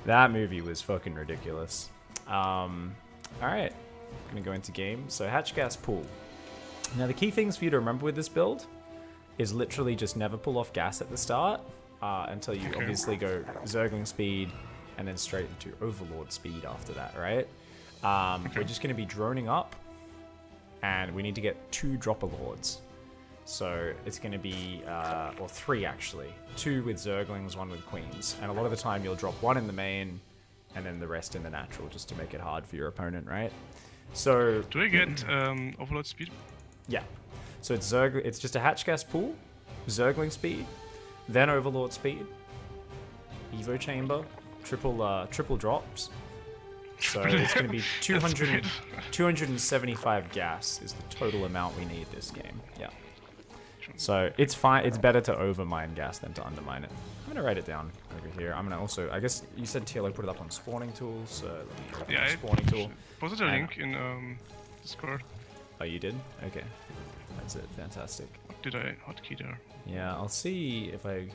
That movie was fucking ridiculous. Alright, gonna go into game. So hatch gas pool. Now the key things for you to remember with this build is literally just never pull off gas at the start until you obviously go Zergling speed and then straight into Overlord speed after that, right? We're just gonna be droning up and we need to get 2 dropper lords. So it's going to be, or 3 actually. 2 with Zerglings, 1 with Queens. And a lot of the time you'll drop 1 in the main and then the rest in the natural just to make it hard for your opponent, right? So... Do we get Overlord speed? Yeah. So it's just a hatch gas pool, Zergling speed, then Overlord speed, Evo chamber, triple drops. So it's going to be 275 gas is the total amount we need this game. Yeah. So it's fine. It's better to overmine gas than to undermine it. I'm gonna write it down over here. I'm gonna also, I guess you said TLO put it up on spawning tools. So let me go yeah, spawning tool. Posted a link in Discord. Oh, you did? Okay, that's it. Fantastic. What did I hotkey there? Yeah, I'll see if I.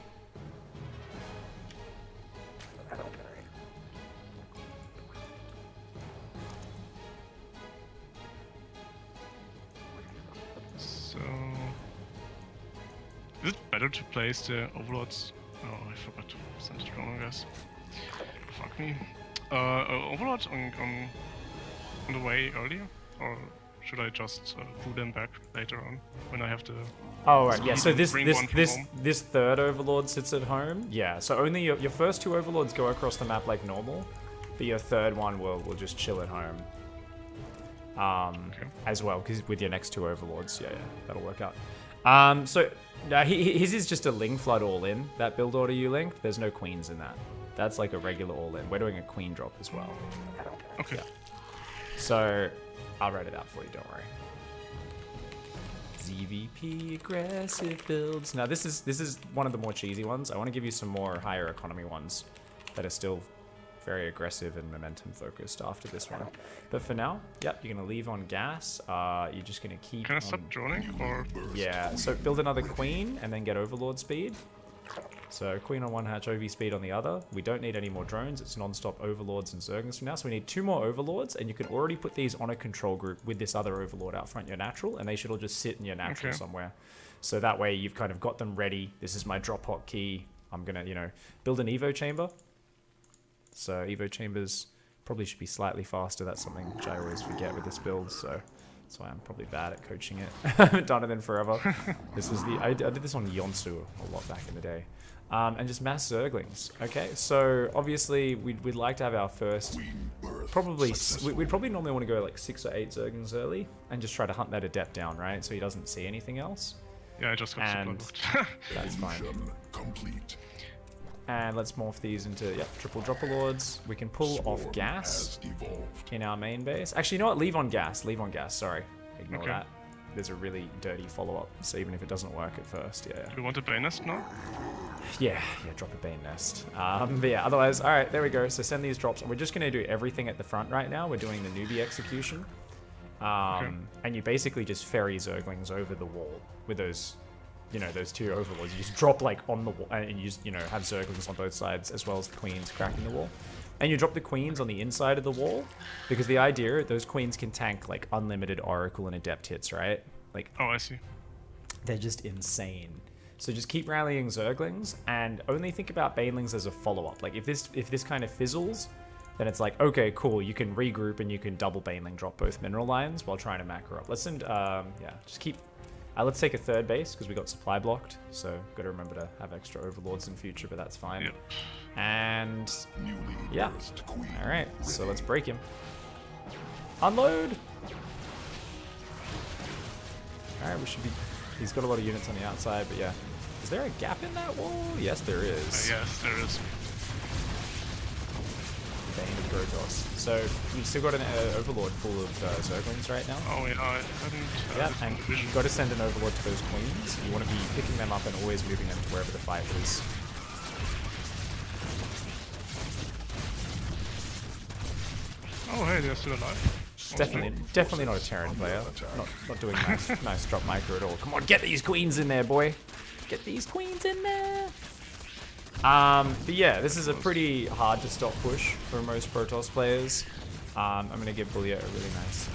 So. Is it better to place the overlords? Oh, I forgot to send it wrong, I guess. Fuck me. Overlords on the way earlier? Or should I just pull them back later on when I have to... Oh, right, yeah, so this third overlord sits at home. Yeah, so only your first 2 overlords go across the map like normal, but your third one will just chill at home. As well, because with your next 2 overlords, yeah, that'll work out. So his is just a Ling Flood all-in, that build order you linked. There's no queens in that. That's like a regular all-in. We're doing a queen drop as well. Okay. Yeah. So I'll write it out for you, don't worry. ZvP aggressive builds. Now this is one of the more cheesy ones. I want to give you some more higher economy ones that are still very aggressive and momentum focused after this one. But for now, yep, you're gonna leave on gas. You're just gonna keep. Can I stop droning or? Yeah. So build another queen and then get overlord speed. So queen on one hatch, OV speed on the other. We don't need any more drones. It's non-stop overlords and Zerglings from now. So we need 2 more overlords, and you can already put these on a control group with this other overlord out front your natural, and they should all just sit in your natural somewhere. So that way you've kind of got them ready. This is my drop hot key. I'm gonna, build an Evo chamber. So Evo chambers probably should be slightly faster. That's something which I always forget with this build, so that's why I'm probably bad at coaching it. I haven't done it in forever. This was I did this on Yonsu a lot back in the day. And just mass Zerglings. Okay, so obviously we'd like to have our first, we'd probably normally want to go like 6 or 8 Zerglings early and just try to hunt that adept down, right? So he doesn't see anything else. Yeah, I just got super looked. That's fine. Complete. And let's morph these into, triple dropper lords. We can pull off gas in our main base. Actually, you know what? Leave on gas, sorry. Ignore that. There's a really dirty follow-up, so even if it doesn't work at first, Do we want a Bane Nest now? Yeah, drop a Bane Nest. But yeah, otherwise, alright, there we go. So send these drops. And we're just going to do everything at the front right now. We're doing the newbie execution. And you basically just ferry Zerglings over the wall with those... those 2 overlords. You just drop like on the wall, and you just, have Zerglings on both sides as well as the queens cracking the wall. And you drop the queens on the inside of the wall, because the idea, those queens can tank like unlimited Oracle and Adept hits, right? Like, oh, I see. They're just insane. So just keep rallying Zerglings, and only think about Banelings as a follow-up. Like if this kind of fizzles, then it's like, okay, cool, you can regroup and you can double Baneling drop both mineral lines while trying to macro up. Let's send, just keep... let's take a 3rd base, because we got supply blocked, so got to remember to have extra overlords in future, but that's fine. Yep. And, yeah. Alright, so let's break him. Unload! Alright, we should be... He's got a lot of units on the outside, but yeah. Is there a gap in that wall? Yes, there is. Yes, there is. Bane of Grotos. So you've still got an overlord full of Zerglings right now. Oh yeah, I haven't. Yeah, and you've got to send an overlord to those queens. You want to be picking them up and always moving them to wherever the fight is. Oh hey, they're still alive. Definitely not a Terran player. Not doing nice drop micro at all. Come on, get these queens in there, boy. Get these queens in there. But yeah, this is a pretty hard to stop push for most Protoss players. I'm going to give Boolia a really nice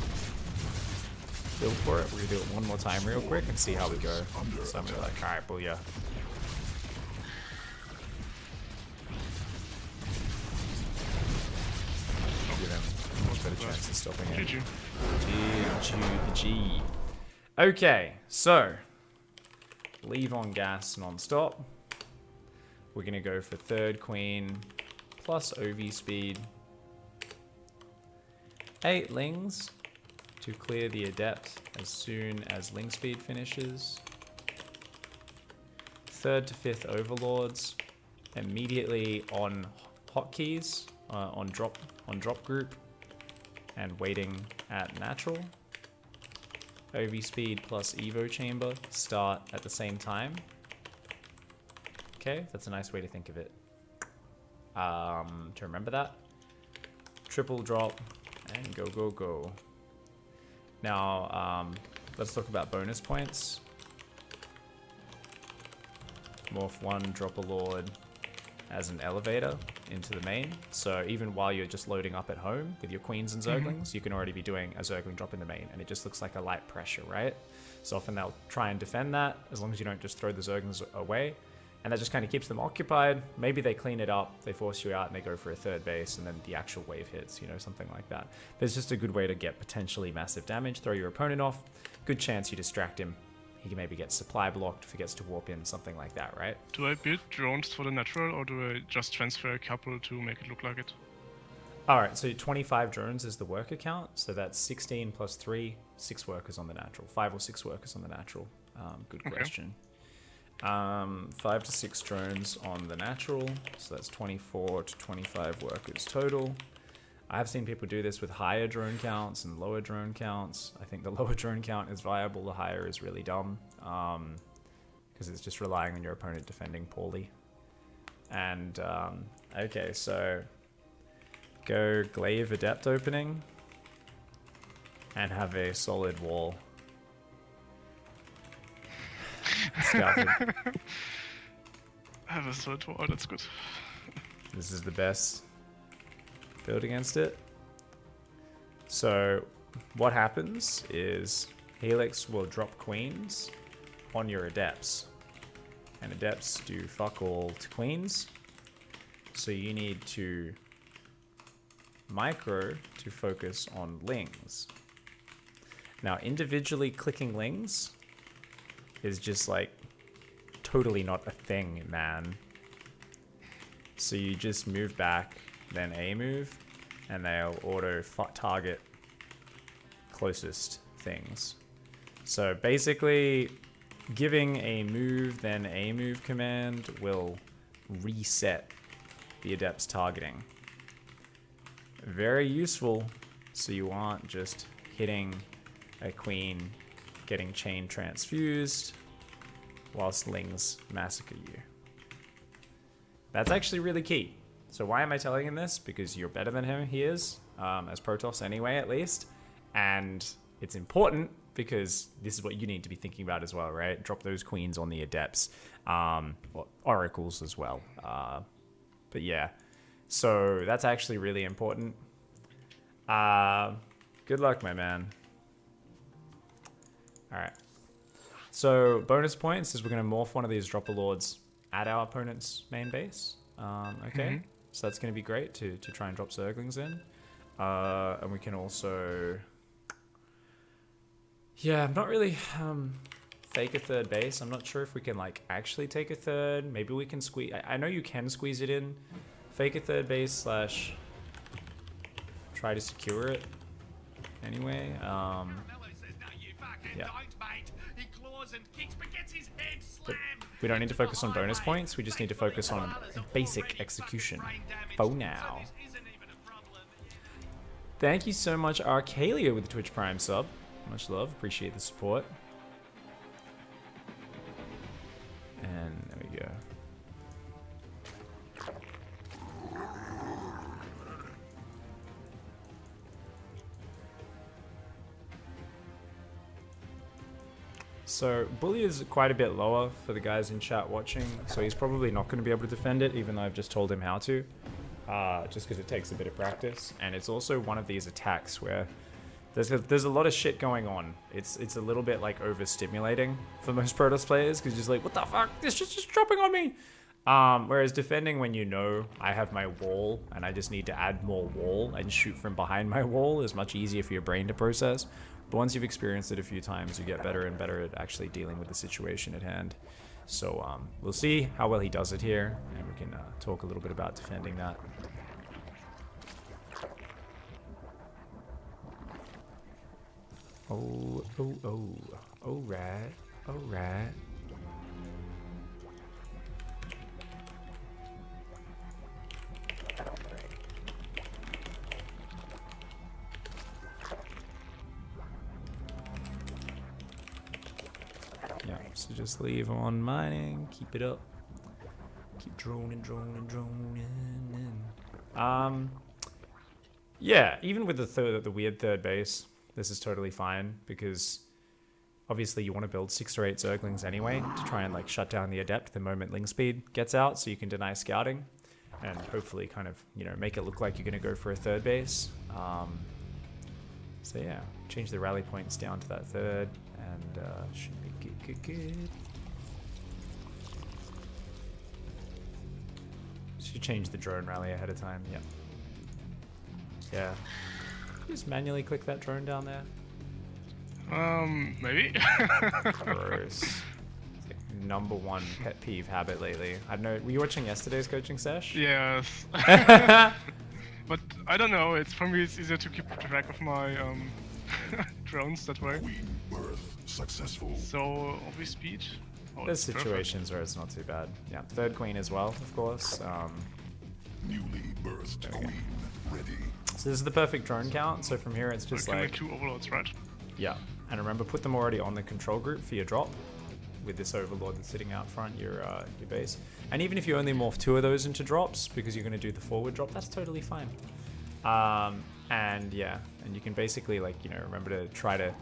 build for it. We're going to do it one more time real quick and see how we go. So I'm going to be like, alright, Boolia. Give him a much better chance of stopping it. GG. Okay, so leave on gas non-stop. We're going to go for third queen plus OV speed. 8 lings to clear the adept as soon as ling speed finishes. Third to fifth overlords immediately on hotkeys, on drop group, and waiting at natural. OV speed plus Evo chamber start at the same time. Okay, that's a nice way to think of it. To remember that. Triple drop and go, go, go. Now, let's talk about bonus points. Morph 1, drop a lord as an elevator into the main. So even while you're just loading up at home with your queens and zerglings, you can already be doing a zergling drop in the main, and it just looks like a light pressure, right? So often they'll try and defend that as long as you don't just throw the zerglings away, and that just kind of keeps them occupied. Maybe they clean it up, they force you out, and they go for a third base, and then the actual wave hits, you know, something like that. There's just a good way to get potentially massive damage, throw your opponent off, good chance you distract him. He can maybe get supply blocked, forgets to warp in, something like that, right? Do I build drones for the natural, or do I just transfer a couple to make it look like it? Alright, so 25 drones is the worker count, so that's 16 plus 3, 6 workers on the natural. 5 or 6 workers on the natural. Good question. 5 to 6 drones on the natural, so that's 24 to 25 workers total. I have seen people do this with higher drone counts and lower drone counts. I think the lower drone count is viable, the higher is really dumb, because it's just relying on your opponent defending poorly. And, okay, so go glaive adept opening and have a solid wall. I have a solid wall, that's good. This is the best build against it. So what happens is Helix will drop queens on your adepts, and adepts do fuck all to queens, so you need to micro to focus on lings. Now individually clicking lings is just like totally not a thing, man. So you just move back, then A move, and they'll auto target closest things. So basically, giving a move, then A move command will reset the adept's targeting. Very useful, so you aren't just hitting a queen, getting chain transfused, whilst lings massacre you. That's actually really key. So why am I telling him this? Because you're better than him, he is, as Protoss anyway, at least. And it's important because this is what you need to be thinking about as well, right? Drop those queens on the adepts, well, oracles as well. But yeah, so that's actually really important. Good luck, my man. All right. So bonus points is we're going to morph one of these dropper lords at our opponent's main base. Okay. So that's going to be great to try and drop zerglings in. And we can also... Yeah, I'm not really... fake a third base. I'm not sure if we can like actually take a third. Maybe we can squeeze... I know you can squeeze it in. Fake a third base slash... try to secure it. Anyway, yeah. But we don't need to focus on bonus points. We just need to focus on basic execution. For now. Thank you so much, Arcalia, with the Twitch Prime sub. Much love. Appreciate the support. And there we go. So Bully is quite a bit lower for the guys in chat watching, so he's probably not going to be able to defend it, even though I've just told him how to. Just because it takes a bit of practice, and it's also one of these attacks where there's a lot of shit going on. It's a little bit like overstimulating for most Protoss players, because you're just like, what the fuck? This shit's just dropping on me. Whereas defending when you know I have my wall and I just need to add more wall and shoot from behind my wall is much easier for your brain to process. But once you've experienced it a few times, you get better and better at actually dealing with the situation at hand. So we'll see how well he does it here, and we can talk a little bit about defending that. Oh, alright. Yeah, so just leave on mining, keep it up. Keep droning. Yeah, even with the weird third base, this is totally fine, because obviously you want to build 6 or 8 Zerglings anyway to try and like shut down the Adept the moment Ling Speed gets out, so you can deny scouting and hopefully kind of, you know, make it look like you're going to go for a third base. So yeah, change the rally points down to that third, and should be good. Should change the drone rally ahead of time. Yep. Yeah. Just manually click that drone down there. Maybe. Gross. It's like #1 pet peeve habit lately. I don't know. Were you watching yesterday's coaching sesh? Yes. But I don't know. For me, it's easier to keep track of my drones that way. Queen birth successful. So obvious speed. Oh, There's situations where it's not too bad. Yeah, third queen as well, of course. Newly birthed queen ready. So this is the perfect drone count. So from here, it's just so like 2 overlords, right? Yeah, and remember, put them already on the control group for your drop. With this overlord that's sitting out front your base. And even if you only morph 2 of those into drops because you're going to do the forward drop, that's totally fine. And yeah, and you can basically, like, you know, remember to try to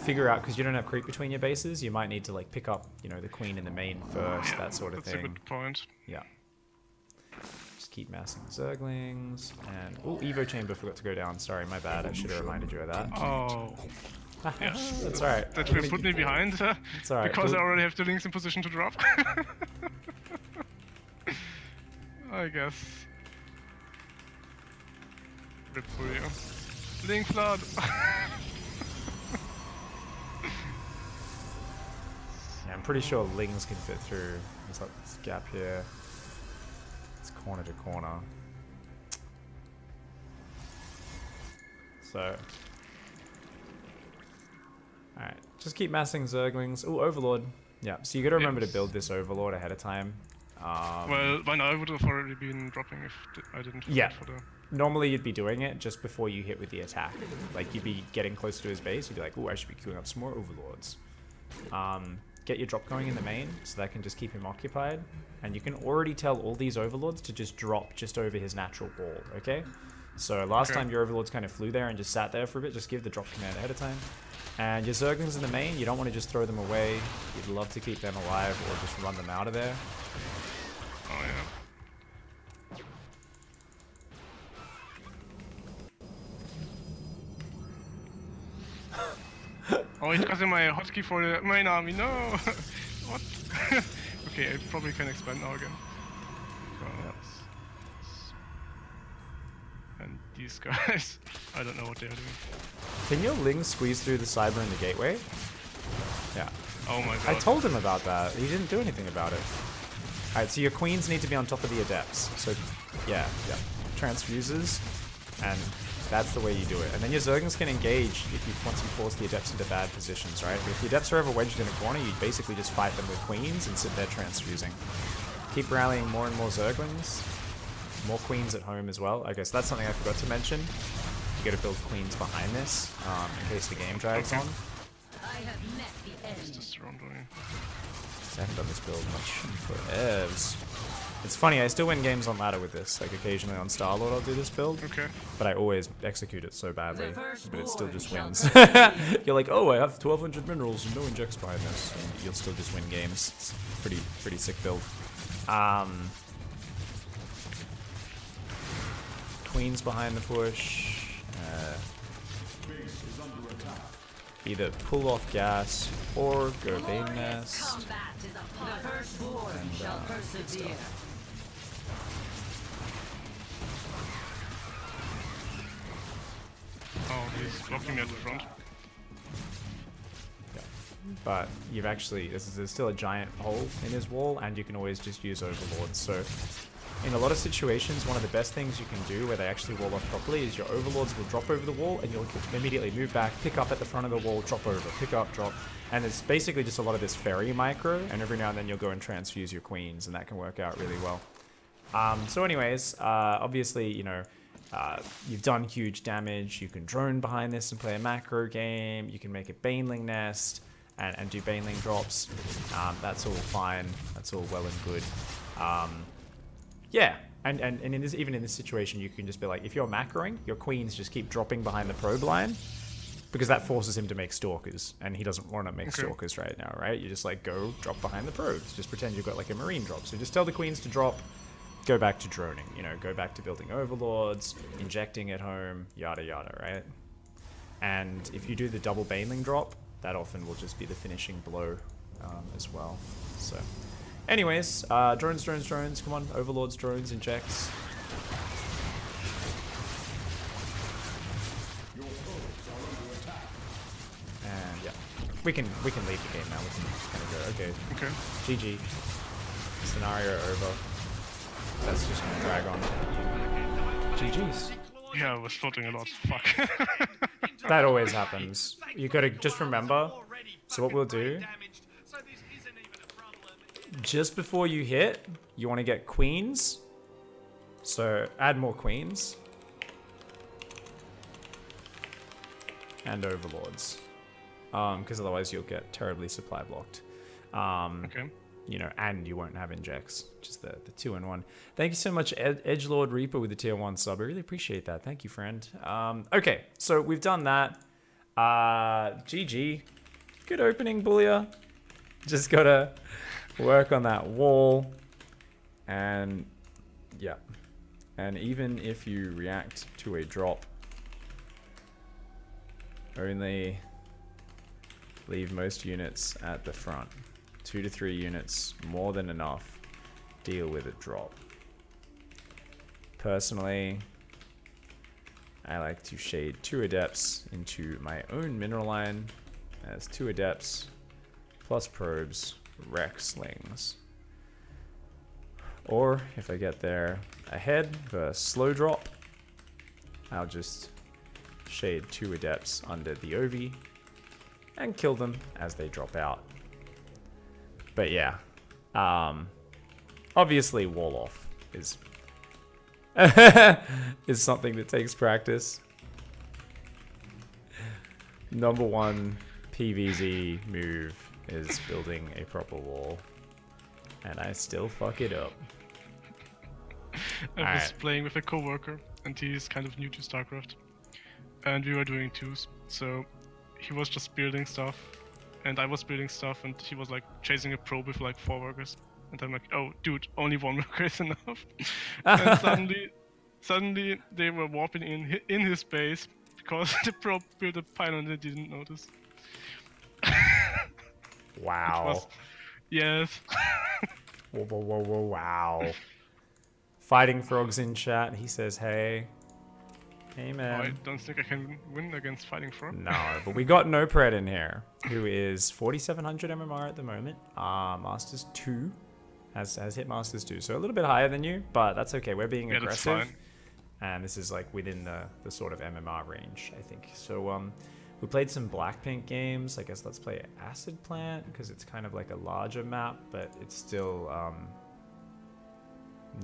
figure out, because you don't have creep between your bases, you might need to like pick up, you know, the queen in the main first, that sort of thing. That's a good point. Yeah. Just keep massing Zerglings, and oh, Evo Chamber forgot to go down. Sorry, my bad. I should have reminded you of that. Oh. Yes. That's alright. That will put me behind. It's alright. Because I already have the links in position to drop. I guess. Rip for you. Link flood! Yeah, I'm pretty sure Lings can fit through. There's like this gap here. It's corner to corner. So. Alright, just keep massing Zerglings. Oh, Overlord. Yeah, so you gotta remember to build this Overlord ahead of time. Well, by now I would have already been dropping if I didn't Yeah. for the... Normally you'd be doing it just before you hit with the attack. Like, you'd be getting closer to his base, you'd be like, oh, I should be queuing up some more Overlords. Get your drop going in the main, so that can just keep him occupied. And you can already tell all these Overlords to just drop just over his natural wall, okay? So last time your Overlords kind of flew there and just sat there for a bit, just give the drop command ahead of time. And your Zerglings in the main, you don't want to just throw them away. You'd love to keep them alive or just run them out of there. Oh yeah. Oh, it got in my hotkey for the main army, no! What? Okay, I probably can expand now again. And these guys, I don't know what they're doing. Can your Ling squeeze through the cyber in the gateway? Yeah. Oh my god. I told him about that. He didn't do anything about it. Alright, so your queens need to be on top of the adepts. So, yeah. Transfuses, and that's the way you do it. And then your Zerglings can engage once you force the adepts into bad positions, right? If the adepts are ever wedged in a corner, you basically just fight them with queens and sit there transfusing. Keep rallying more and more Zerglings. More queens at home as well. I guess that's something I forgot to mention. You gotta build queens behind this, in case the game drags on. I have met the end. Just wrong doing. I haven't done this build much for EVs. It's funny, I still win games on ladder with this. Like occasionally on Star-Lord I'll do this build. Okay. But I always execute it so badly. But it still just wins. You're like, oh, I have 1200 minerals and no injects behind this. And you'll still just win games. It's pretty sick build. Queen's behind the push. Either pull off gas or go Bane Nest. Oh, he's blocking me at the front. Yeah. But you've actually, there's still a giant hole in his wall, and you can always just use Overlords. So in a lot of situations, one of the best things you can do where they actually wall off properly is your Overlords will drop over the wall, and you'll immediately move back, pick up at the front of the wall, drop over, pick up, drop. And it's basically just a lot of this ferry micro, and every now and then you'll go and transfuse your queens, and that can work out really well. So anyways, obviously, you know, you've done huge damage. You can drone behind this and play a macro game. You can make a Baneling nest and do Baneling drops. That's all fine. That's all well and good. Yeah, and in this, even in this situation, you can just be like, if you're macroing, your queens just keep dropping behind the probe line, because that forces him to make stalkers, and he doesn't want to make stalkers right now, right? You just like go drop behind the probes. Just pretend you've got like a marine drop. So just tell the queens to drop, go back to droning, you know, go back to building overlords, injecting at home, yada yada, right? And if you do the double Baneling drop, that often will just be the finishing blow as well. So anyways, drones, come on, overlords, drones, injects. And yeah, we can leave the game now. We can kind of go, okay, GG, scenario over. That's just gonna drag on. GG's. Yeah, I was floating a lot. Fuck. That always happens. You gotta just remember. So what we'll do, just before you hit, you want to get queens. So add more queens. And overlords. Because otherwise you'll get terribly supply blocked. Okay. You know, and you won't have injects, just the 2-in-1. Thank you so much, Edgelord Reaper with the tier 1 sub. I really appreciate that. Thank you, friend. Okay, so we've done that. GG. Good opening, Bullia. Just gotta work on that wall. And yeah. And even if you react to a drop, only leave most units at the front. 2 to 3 units, more than enough. Deal with a drop. Personally, I like to shade 2 adepts into my own mineral line as 2 adepts plus probes, wreck slings. Or if I get there ahead for a slow drop, I'll just shade 2 adepts under the Ovi and kill them as they drop out. But yeah, obviously wall off is is something that takes practice. Number 1 PvZ move is building a proper wall, and I still fuck it up. I was playing with a coworker, and he's kind of new to StarCraft, and we were doing twos, so he was just building stuff. And I was building stuff, and he was like chasing a probe with like 4 workers. And I'm like, oh, dude, only 1 worker is enough. And suddenly they were warping in his base because the probe built a pylon and they didn't notice. Wow. Yes. Whoa, wow. Fighting Frog's in chat. He says, hey. Hey, man. Oh, I don't think I can win against Fighting Frog. No, but we got No Pred in here, who is 4,700 MMR at the moment. Masters 2. Has hit Masters 2, so a little bit higher than you, but that's okay. We're being aggressive. That's fine. And this is like within the sort of MMR range, I think. So we played some Blackpink games. I guess let's play Acid Plant, because it's kind of like a larger map, but it's still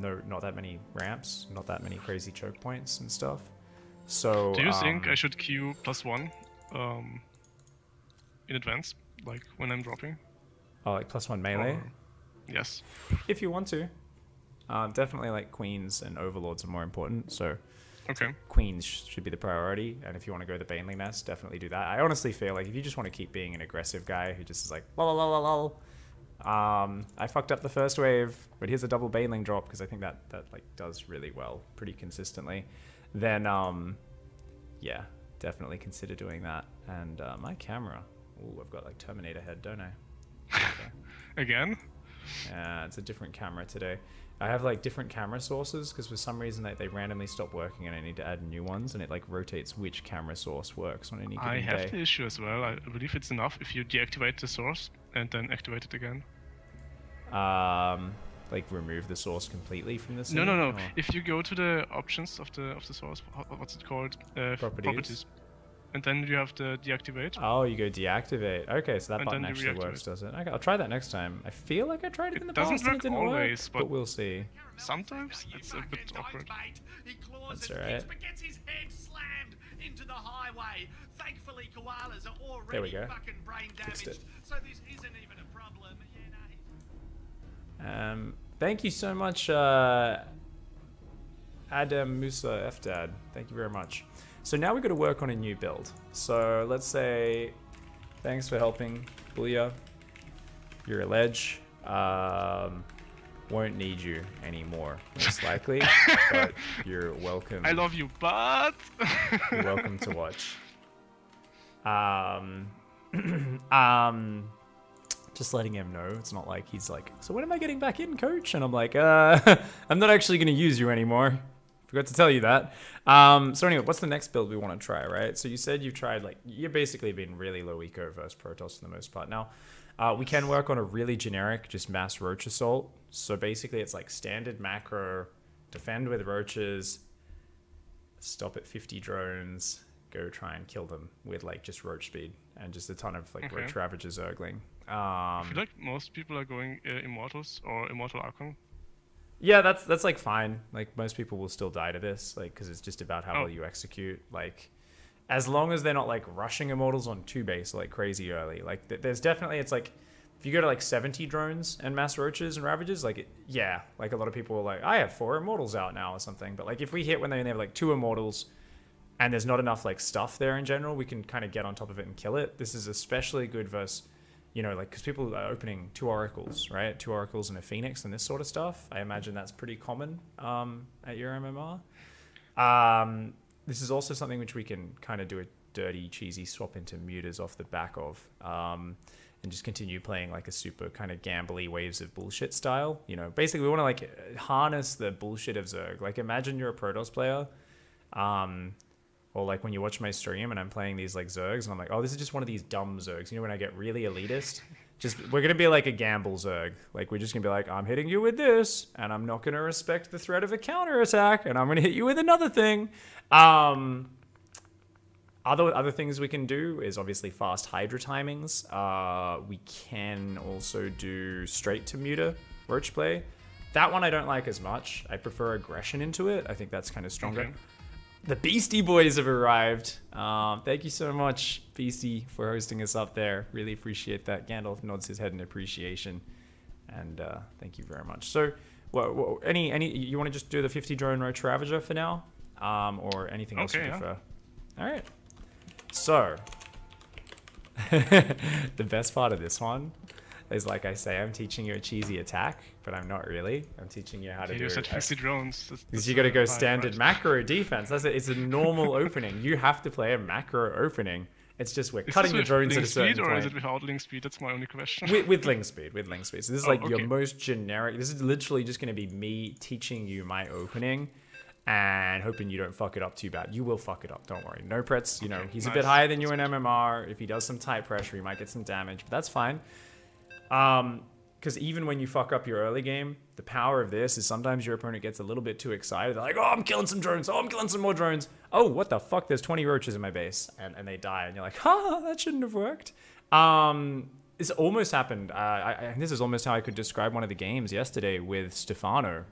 not that many ramps, not that many crazy choke points and stuff. So do you think I should queue +1 in advance, like when I'm dropping? Oh, like +1 melee? Yes. If you want to. Definitely like queens and overlords are more important. So Okay. queens should be the priority. And if you want to go the Baneling Nest, definitely do that. I honestly feel like if you just want to keep being an aggressive guy who just is like, lol, lol, lol, lol, I fucked up the first wave, but here's a double Baneling drop because I think that like does really well pretty consistently. Then yeah, definitely consider doing that. And my camera, ooh, I've got like Terminator head, don't I? Okay. Again? Yeah, it's a different camera today. I have like different camera sources because for some reason they randomly stop working and I need to add new ones, and it like rotates which camera source works on any given I have day. the issue as well. I believe it's enough if you deactivate the source and then activate it again. Like remove the source completely from the scene? No, no, no. Or If you go to the options of the source, what's it called? Properties. And then you have the deactivate. Oh, you go deactivate. Okay, so that And button then you actually works, reactivate. does it? Okay, I'll try that next time. I feel like I tried it in the doesn't past and it work didn't always, work, but we'll see. Sometimes it's a bit awkward. That's alright. Gets his head slammed into the highway. Thankfully, koalas are already There we go. fucking brain Fixed damaged, it. so this isn't even a problem. Yeah, no, Thank you so much, Adam Musa FDad. Thank you very much. So now we've got to work on a new build. So let's say, thanks for helping, Booyah. You're a ledge. Won't need you anymore, most likely. But you're welcome. I love you, but You're welcome to watch. Just letting him know. It's not like he's like, so when am I getting back in, coach? And I'm like, I'm not actually going to use you anymore. Forgot to tell you that. So anyway, what's the next build we want to try, right? So you said you've tried, like, you've basically been really low eco versus Protoss for the most part. Now, we can work on a really generic, just mass roach assault. So basically it's like standard macro, defend with roaches, stop at 50 drones, go try and kill them with like just roach speed and just a ton of like Okay. roach ravager zergling. I feel like most people are going Immortals or Immortal Archon. Yeah, that's like fine. Like most people will still die to this, like because it's just about how Oh. well you execute. Like as long as they're not like rushing immortals on 2 base like crazy early. Like there's definitely, it's like if you go to like 70 drones and mass roaches and ravages, like yeah, like a lot of people are like, I have 4 immortals out now or something. But like if we hit when they only have like 2 immortals and there's not enough like stuff there in general, we can kind of get on top of it and kill it. This is especially good versus, you know, like because people are opening 2 oracles, right? 2 oracles and a phoenix and this sort of stuff. I imagine that's pretty common at your MMR. This is also something which we can kind of do a dirty, cheesy swap into mutas off the back of, and just continue playing like a super kind of gambly waves of bullshit style. You know, basically we want to like harness the bullshit of Zerg. Like imagine you're a Protoss player, or like when you watch my stream and I'm playing these like Zergs and I'm like, oh, this is just one of these dumb Zergs. You know, when I get really elitist, just we're gonna be like a gamble Zerg. Like we're just gonna be like, I'm hitting you with this, and I'm not gonna respect the threat of a counter attack, and I'm gonna hit you with another thing. Other things we can do is obviously fast Hydra timings. We can also do straight to muta roach play. That one I don't like as much. I prefer aggression into it. I think that's kind of stronger. Okay. The Beastie Boys have arrived. Thank you so much, Beastie, for hosting us up there. Really appreciate that. Gandalf nods his head in appreciation, and thank you very much. So, any you want to just do the 50 drone roach ravager for now, or anything else you Okay, yeah. prefer? All right. So, the best part of this one is, like I say, I'm teaching you a cheesy attack, but I'm not really. I'm teaching you how to do You said it. 50 drones. Because you got to go fine, standard right. macro defense. That's it. It's a normal opening. You have to play a macro opening. It's just we're Is cutting this the with drones at a link certain speed or is point. it without link speed? That's my only question. With link speed, with link speed. So this is Oh, like your okay. most generic. This is literally just going to be me teaching you my opening and hoping you don't fuck it up too bad. You will fuck it up. Don't worry. No prets. You know, Okay, he's a nice. bit higher than you in MMR. If he does some tight pressure, he might get some damage, but that's fine. Because even when you fuck up your early game, the power of this is sometimes your opponent gets a little bit too excited. They're like, oh, I'm killing some drones. Oh, I'm killing some more drones. Oh, what the fuck? There's 20 roaches in my base. And they die. And you're like, ha, that shouldn't have worked. This almost happened. And this is almost how I could describe one of the games yesterday with Stefano,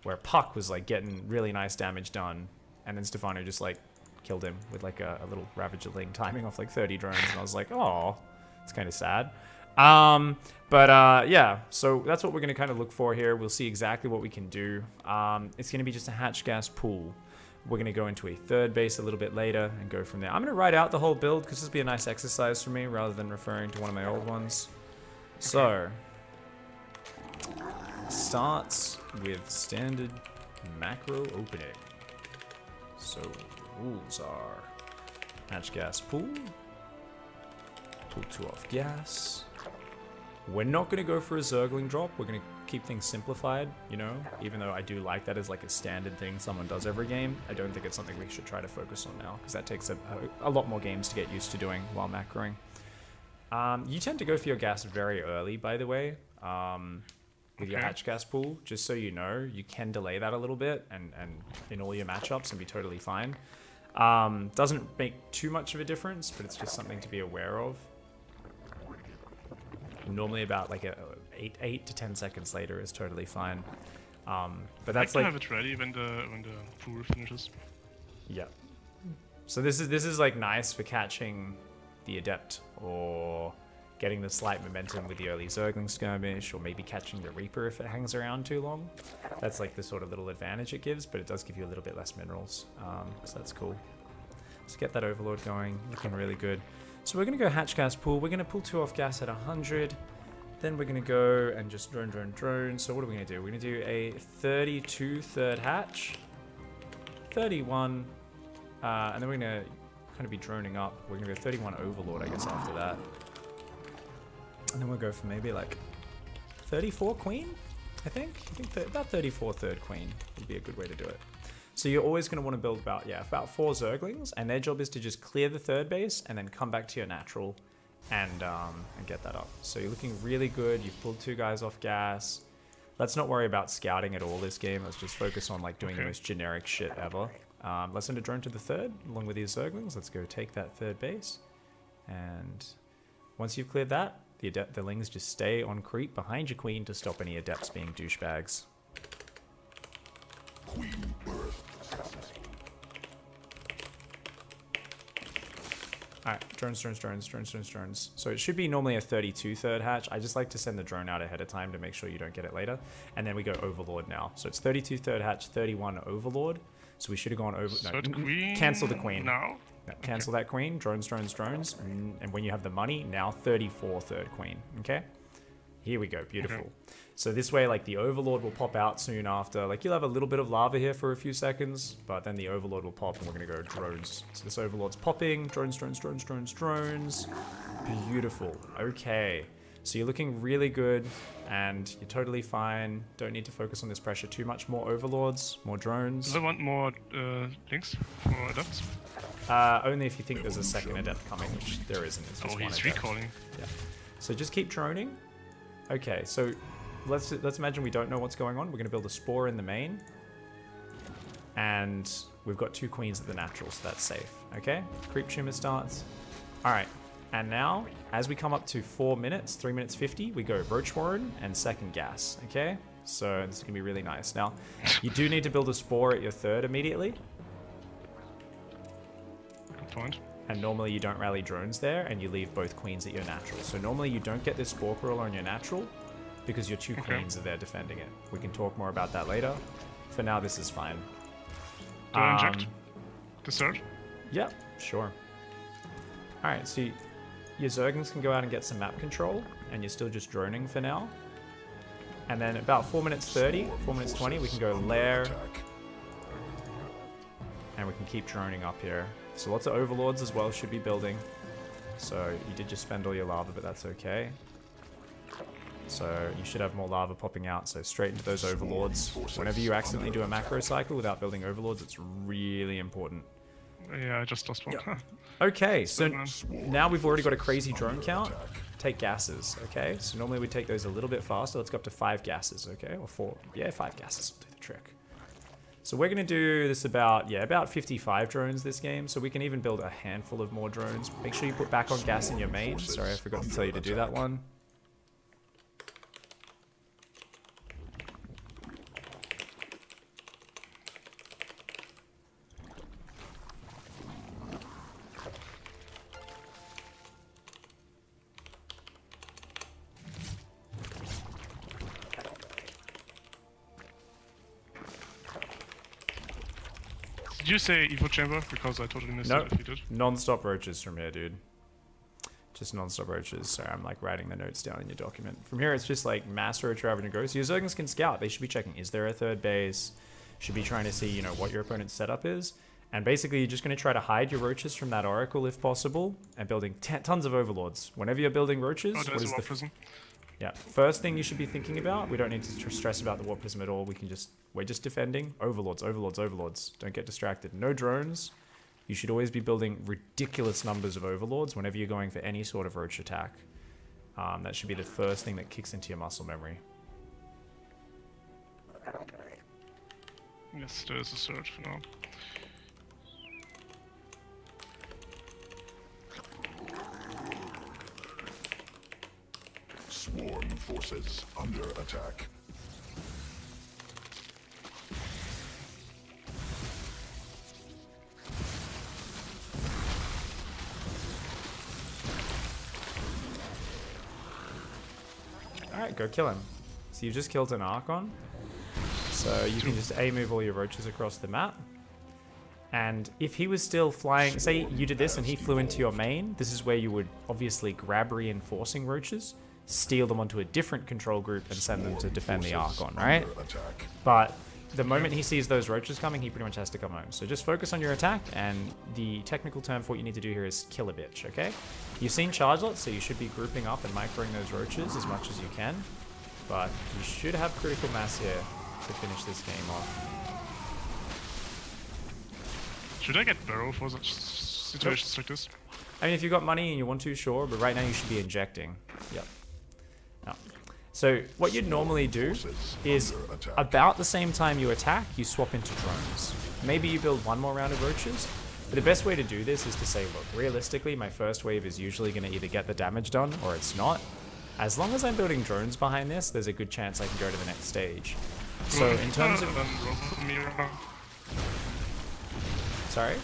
where Puck was like getting really nice damage done. And then Stefano just like killed him with like a little Ravager Ling timing off like 30 drones. And I was like, oh, it's kind of sad. Yeah, so that's what we're going to kind of look for here. We'll see exactly what we can do. It's going to be just a hatch gas pool. We're going to go into a third base a little bit later and go from there. I'm going to write out the whole build because this will be a nice exercise for me rather than referring to one of my old ones. So, starts with standard macro opening. So, rules are hatch gas pool, pull 2 off gas. We're not going to go for a Zergling drop. We're going to keep things simplified, you know, even though I do like that as like a standard thing someone does every game. I don't think it's something we should try to focus on now because that takes a lot more games to get used to doing while macroing. You tend to go for your gas very early, by the way, with your hatch gas pool. Just so you know, you can delay that a little bit and in all your matchups and be totally fine. Doesn't make too much of a difference, but it's just something to be aware of. Normally about like 8 to 10 seconds later is totally fine. But that's I like have it ready when the pool finishes. Yeah. So this is like nice for catching the Adept or getting the slight momentum with the early Zergling skirmish, or maybe catching the Reaper if it hangs around too long. That's like the sort of little advantage it gives, but it does give you a little bit less minerals. So that's cool. Let's get that Overlord going, looking really good. So we're going to go hatch gas pool. We're going to pull 2 off gas at 100. Then we're going to go and just drone. So what are we going to do? We're going to do a 32 third hatch, 31, and then we're going to kind of be droning up. We're going to go 31 Overlord, I guess, after that. And then we'll go for maybe like 34 Queen, I think about 34 third Queen would be a good way to do it. So you're always going to want to build about 4 Zerglings, and their job is to just clear the third base and then come back to your natural and get that up. So you're looking really good. You've pulled 2 guys off gas. Let's not worry about scouting at all this game. Let's just focus on like doing the most generic shit ever. Let's send a drone to the third along with these Zerglings. Let's go take that third base. And once you've cleared that, the Lings just stay on creep behind your Queen to stop any Adepts being douchebags. Queen birth. Alright, drones. So it should be normally a 32 third hatch. I just like to send the drone out ahead of time to make sure you don't get it later. And then we go Overlord now. So it's 32 third hatch, 31 Overlord. So we should have gone over... No, Queen cancel the Queen. now? Cancel that Queen. Drones. And when you have the money, now 34 third Queen. Okay? Here we go. Beautiful. Okay. So this way, like, the Overlord will pop out soon after. Like, you'll have a little bit of lava here for a few seconds, but then the Overlord will pop, and we're going to go drones. So this Overlord's popping. Drones. Beautiful. Okay. So you're looking really good, and you're totally fine. Don't need to focus on this pressure too much. More Overlords, more drones. Do I want more links for Adepts? Only if you think there's a second Adept coming, which there isn't. It's just one he's Adept. recalling. Yeah. So just keep droning. Okay, so let's imagine we don't know what's going on. We're going to build a Spore in the main. And we've got 2 Queens at the natural, so that's safe. Okay? Creep Shimmer starts. Alright, and now, as we come up to 4 minutes, 3 minutes 50, we go Roach Warren and second gas. Okay? So this is going to be really nice. Now, you do need to build a Spore at your third immediately. Good point. And normally you don't rally drones there, and you leave both Queens at your natural. So normally you don't get this Spore Crawler on your natural, because your 2 Queens are there defending it. We can talk more about that later. For now, this is fine. Do I inject the third? Yeah, sure. Alright, so your Zerglings can go out and get some map control, and you're still just droning for now. And then about 4 minutes 30, 4 minutes 20, we can go Lair. And we can keep droning up here. So lots of Overlords as well should be building. So you did just spend all your lava, but that's okay. So you should have more lava popping out, so straight into those Overlords. Whenever you accidentally do a macro cycle without building Overlords, it's really important. Yeah, I just lost one. Yep. Okay, so now we've already got a crazy drone count. Take gases, okay? So normally we take those a little bit faster. Let's go up to 5 gases, okay? Or 4. Yeah, 5 gases will do the trick. So we're going to do this about 55 drones this game. So we can even build a handful of more drones. Make sure you put back on gas in your main. Sorry, I forgot to tell you to do that one. you say Evo Chamber? Because I totally missed Nope. it if you did. Non-stop roaches from here, dude. Just non-stop roaches. Sorry, I'm like writing the notes down in your document. From here, it's just like mass roach ravage and ghost. Your Zerglings can scout. They should be checking, is there a third base? Should be trying to see, you know, what your opponent's setup is. And basically, you're just going to try to hide your roaches from that oracle if possible, and building tons of overlords. Whenever you're building roaches, Oh, there's a Warp Prism. Yeah, first thing you should be thinking about, we don't need to stress about the Warp Prism at all. We're just defending overlords, overlords, overlords. Don't get distracted. No drones. You should always be building ridiculous numbers of overlords whenever you're going for any sort of roach attack. That should be the first thing that kicks into your muscle memory. Yes, there is a surge for now. Swarm forces under attack. Alright, go kill him. So you've just killed an Archon. So you can just A-move all your roaches across the map. And if he was still flying, say you did this and he flew into your main, this is where you would obviously grab reinforcing roaches, steal them onto a different control group and send them to defend the Archon, right? But the moment he sees those roaches coming, he pretty much has to come home. So just focus on your attack, and the technical term for what you need to do here is kill a bitch, okay? You've seen chargelots, so you should be grouping up and microing those roaches as much as you can. But you should have critical mass here to finish this game off. Should I get Barrow for such situations like this? I mean, if you've got money and you want to, sure, but right now you should be injecting. Yep. No. So what you'd normally do is about the same time you attack, you swap into drones. Maybe you build one more round of roaches, but the best way to do this is to say, look, realistically, my first wave is usually going to either get the damage done or it's not. As long as I'm building drones behind this, there's a good chance I can go to the next stage. So in terms of... Sorry?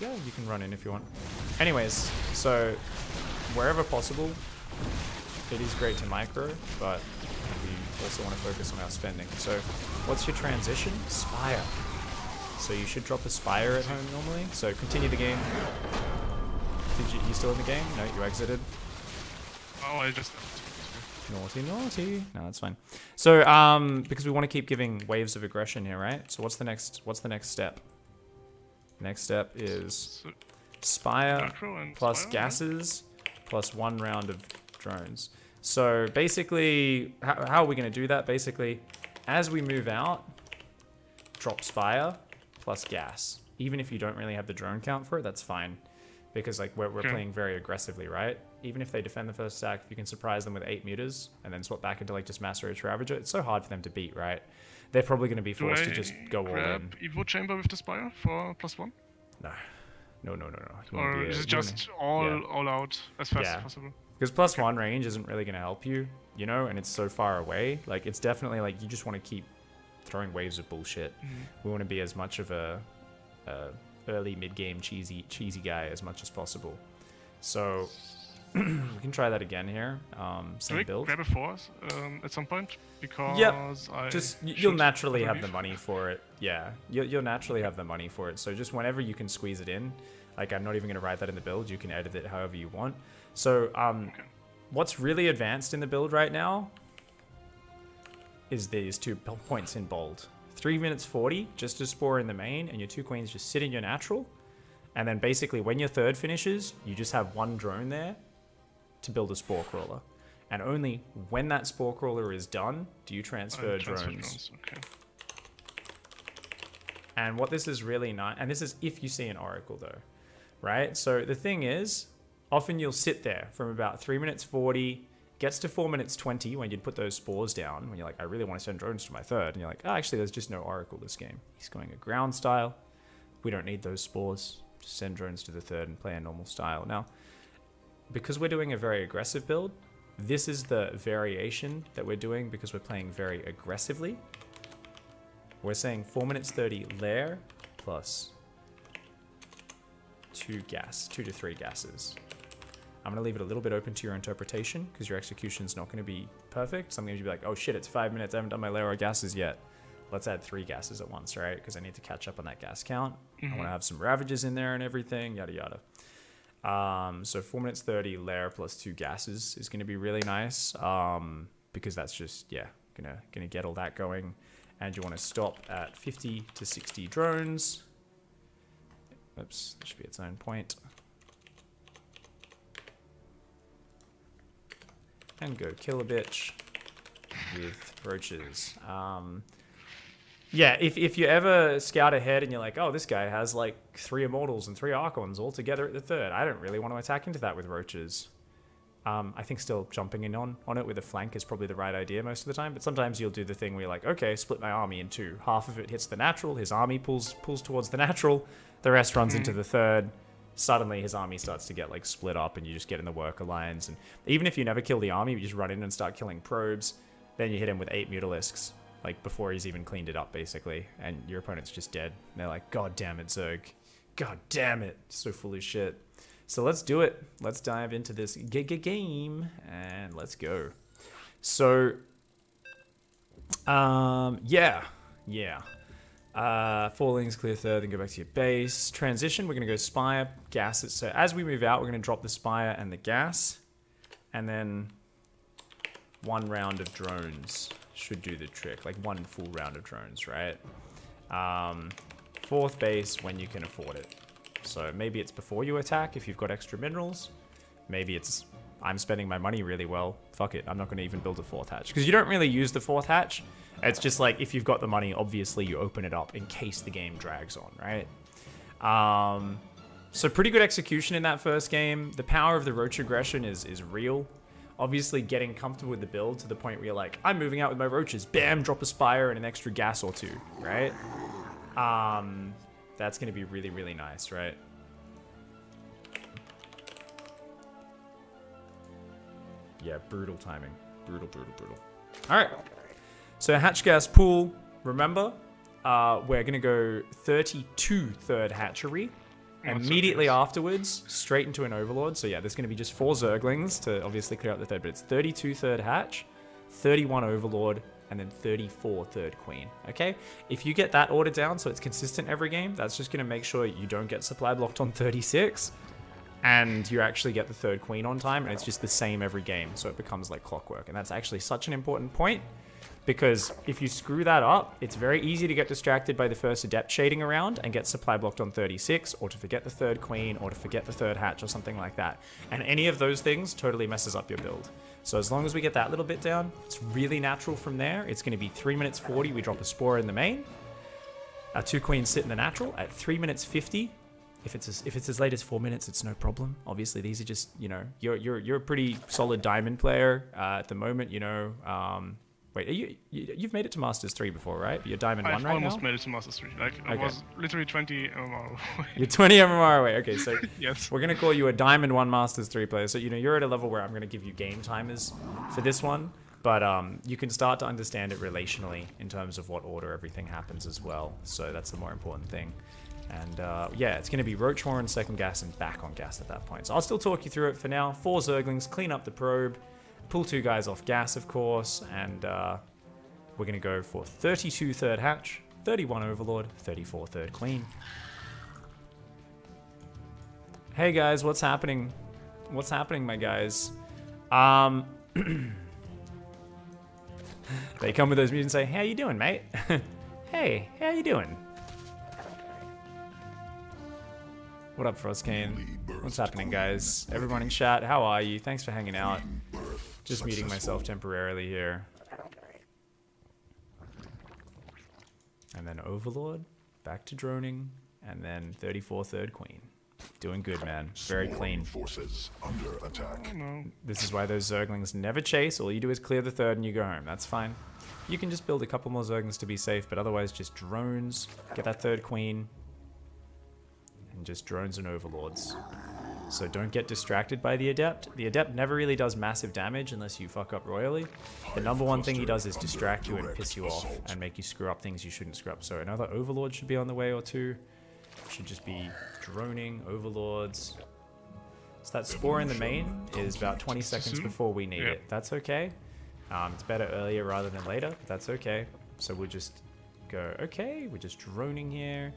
Yeah, you can run in if you want. Anyways, so wherever possible, it is great to micro, but we also want to focus on our spending. So what's your transition? Spire. So you should drop a Spire at home normally. So continue the game. You still in the game? No, you exited. Oh, I just... Naughty, naughty. No, that's fine. So, because we want to keep giving waves of aggression here, right? So what's the next step? Next step is Spire plus gases plus 1 round of drones. So basically, how are we going to do that? Basically, as we move out, drop Spire plus gas. Even if you don't really have the drone count for it, that's fine. Because like we're playing very aggressively, right? Even if they defend the first stack, if you can surprise them with 8 mutas and then swap back into like just Master Roach Ravager, it's so hard for them to beat, right? They're probably going to be forced to just go all in. Evo Chamber with the Spire for +1? No. No. Or is it just all out as fast as possible? Because +1 range isn't really going to help you, you know, and it's so far away. Like, it's definitely like you just want to keep throwing waves of bullshit. We want to be as much of a early mid-game cheesy guy as much as possible. So we can try that again here. Same build. Grab a force at some point? Because you'll naturally have the money for it. Yeah, you'll naturally have the money for it. So just whenever you can squeeze it in, like I'm not even going to write that in the build. You can edit it however you want. So what's really advanced in the build right now is these 2 points in bold. 3 minutes 40 just to spore in the main, and your 2 queens just sit in your natural. And then basically when your third finishes, you just have 1 drone there to build a spore crawler. And only when that spore crawler is done do you transfer drones. Okay. And what this is really nice, and this is if you see an oracle though, right? So the thing is, often you'll sit there from about 3 minutes 40, gets to 4 minutes 20 when you'd put those spores down, when you're like, I really want to send drones to my third, and you're like, oh, actually there's just no oracle this game. He's going a ground style. We don't need those spores. Just send drones to the third and play a normal style. Now, because we're doing a very aggressive build, this is the variation that we're doing because we're playing very aggressively. We're saying 4 minutes 30 lair plus 2 to 3 gases. I'm going to leave it a little bit open to your interpretation because your execution's not going to be perfect. Sometimes you'll be like, oh shit, it's 5 minutes. I haven't done my layer of gases yet. Let's add 3 gases at once, right? Because I need to catch up on that gas count. I want to have some ravages in there and everything, yada yada. So 4 minutes 30 layer plus 2 gases is going to be really nice because that's just, yeah, gonna get all that going. And you want to stop at 50 to 60 drones. Oops, that should be its own point. And go kill a bitch with roaches. Yeah, if you ever scout ahead and you're like, oh, this guy has like 3 Immortals and 3 Archons all together at the 3rd. I don't really want to attack into that with roaches. I think still jumping in on it with a flank is probably the right idea most of the time. But sometimes you'll do the thing where you're like, okay, split my army in 2. Half of it hits the natural. His army pulls towards the natural. The rest runs into the 3rd. Suddenly his army starts to get like split up and you just get in the worker lines. And even if you never kill the army, you just run in and start killing probes. Then you hit him with 8 Mutalisks, like before he's even cleaned it up basically. And your opponent's just dead. And they're like, god damn it, Zerg. God damn it. So full of shit. So let's do it. Let's dive into this game and let's go. So, yeah. 4 links, clear 3rd, then go back to your base. Transition, we're going to go Spire, gas it. So as we move out, we're going to drop the Spire and the gas. And then 1 round of drones should do the trick. Like 1 full round of drones, right? 4th base when you can afford it. So maybe it's before you attack if you've got extra minerals. Maybe it's I'm spending my money really well. Fuck it, I'm not going to even build a 4th hatch. Because you don't really use the 4th hatch. It's just like if you've got the money, obviously you open it up in case the game drags on, right? So pretty good execution in that first game. The power of the roach aggression is real. Obviously getting comfortable with the build to the point where you're like, I'm moving out with my roaches. Bam, drop a Spire and an extra gas or 2, right? That's going to be really, really nice, right? Yeah, brutal timing. Brutal. All right. So hatch gas pool, remember, we're going to go 32 3rd hatchery. Immediately afterwards, straight into an Overlord. So yeah, there's going to be just 4 Zerglings to obviously clear out the 3rd, but it's 32 3rd hatch, 31 Overlord, and then 34 3rd Queen, okay? If you get that order down so it's consistent every game, that's just going to make sure you don't get supply blocked on 36, and you actually get the 3rd Queen on time, and it's just the same every game, so it becomes like clockwork. And that's actually such an important point, because if you screw that up, it's very easy to get distracted by the first Adept shading around and get supply blocked on 36, or to forget the 3rd Queen, or to forget the 3rd hatch, or something like that. And any of those things totally messes up your build. So as long as we get that little bit down, it's really natural from there. It's going to be 3 minutes 40, we drop a Spore in the main. 2 Queens sit in the natural. At 3 minutes 50, if it's as late as 4 minutes, it's no problem. Obviously, these are just, you know, you're a pretty solid diamond player at the moment, you know. Wait, you've made it to Masters 3 before, right? But you're Diamond 1 right now? I've almost made it to Masters 3. Like, I was literally 20 MMR away. You're 20 MMR away. Okay, so yes. We're going to call you a Diamond 1 Masters 3 player. So, you know, you're at a level where I'm going to give you game timers for this one. But you can start to understand it relationally in terms of what order everything happens as well. So that's the more important thing. And yeah, it's going to be Roach Horn, second gas, and back on gas at that point. So I'll still talk you through it for now. 4 Zerglings, clean up the probe. Pull 2 guys off gas, of course, and we're going to go for 32 3rd hatch, 31 Overlord, 34 3rd Queen. Hey guys, what's happening? What's happening, my guys? They come with those mutants and say, how you doing, mate? Hey, how you doing? What up, Frostkane? What's happening, guys? Everyone in chat, how are you? Thanks for hanging out. Just muting myself temporarily here. And then Overlord, back to droning, and then 34 3rd Queen. Doing good, man. Very clean. Forces under attack. This is why those Zerglings never chase. All you do is clear the 3rd and you go home. That's fine. You can just build a couple more Zerglings to be safe, but otherwise just drones. Get that 3rd Queen. And just drones and Overlords. So don't get distracted by the Adept. The Adept never really does massive damage unless you fuck up royally. The number one thing he does is distract you and piss you off and make you screw up things you shouldn't screw up. So another Overlord should be on the way or 2. Should just be droning Overlords. So that spore in the main is about 20 seconds soon? before we need Yeah. it. That's okay. It's better earlier rather than later, but that's okay. So we'll just go, okay, we're just droning here.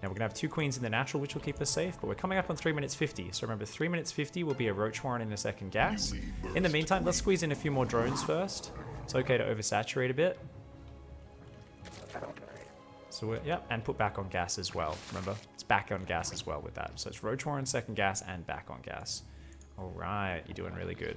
Now we're gonna have 2 queens in the natural, which will keep us safe, but we're coming up on 3 minutes 50. So remember, 3 minutes 50 will be a roach warren in a second gas. In the meantime, let's squeeze in a few more drones first. It's okay to oversaturate a bit. So we're, yeah, and put back on gas as well. Remember, it's back on gas as well with that. So it's roach warren, second gas, and back on gas. All right, you're doing really good.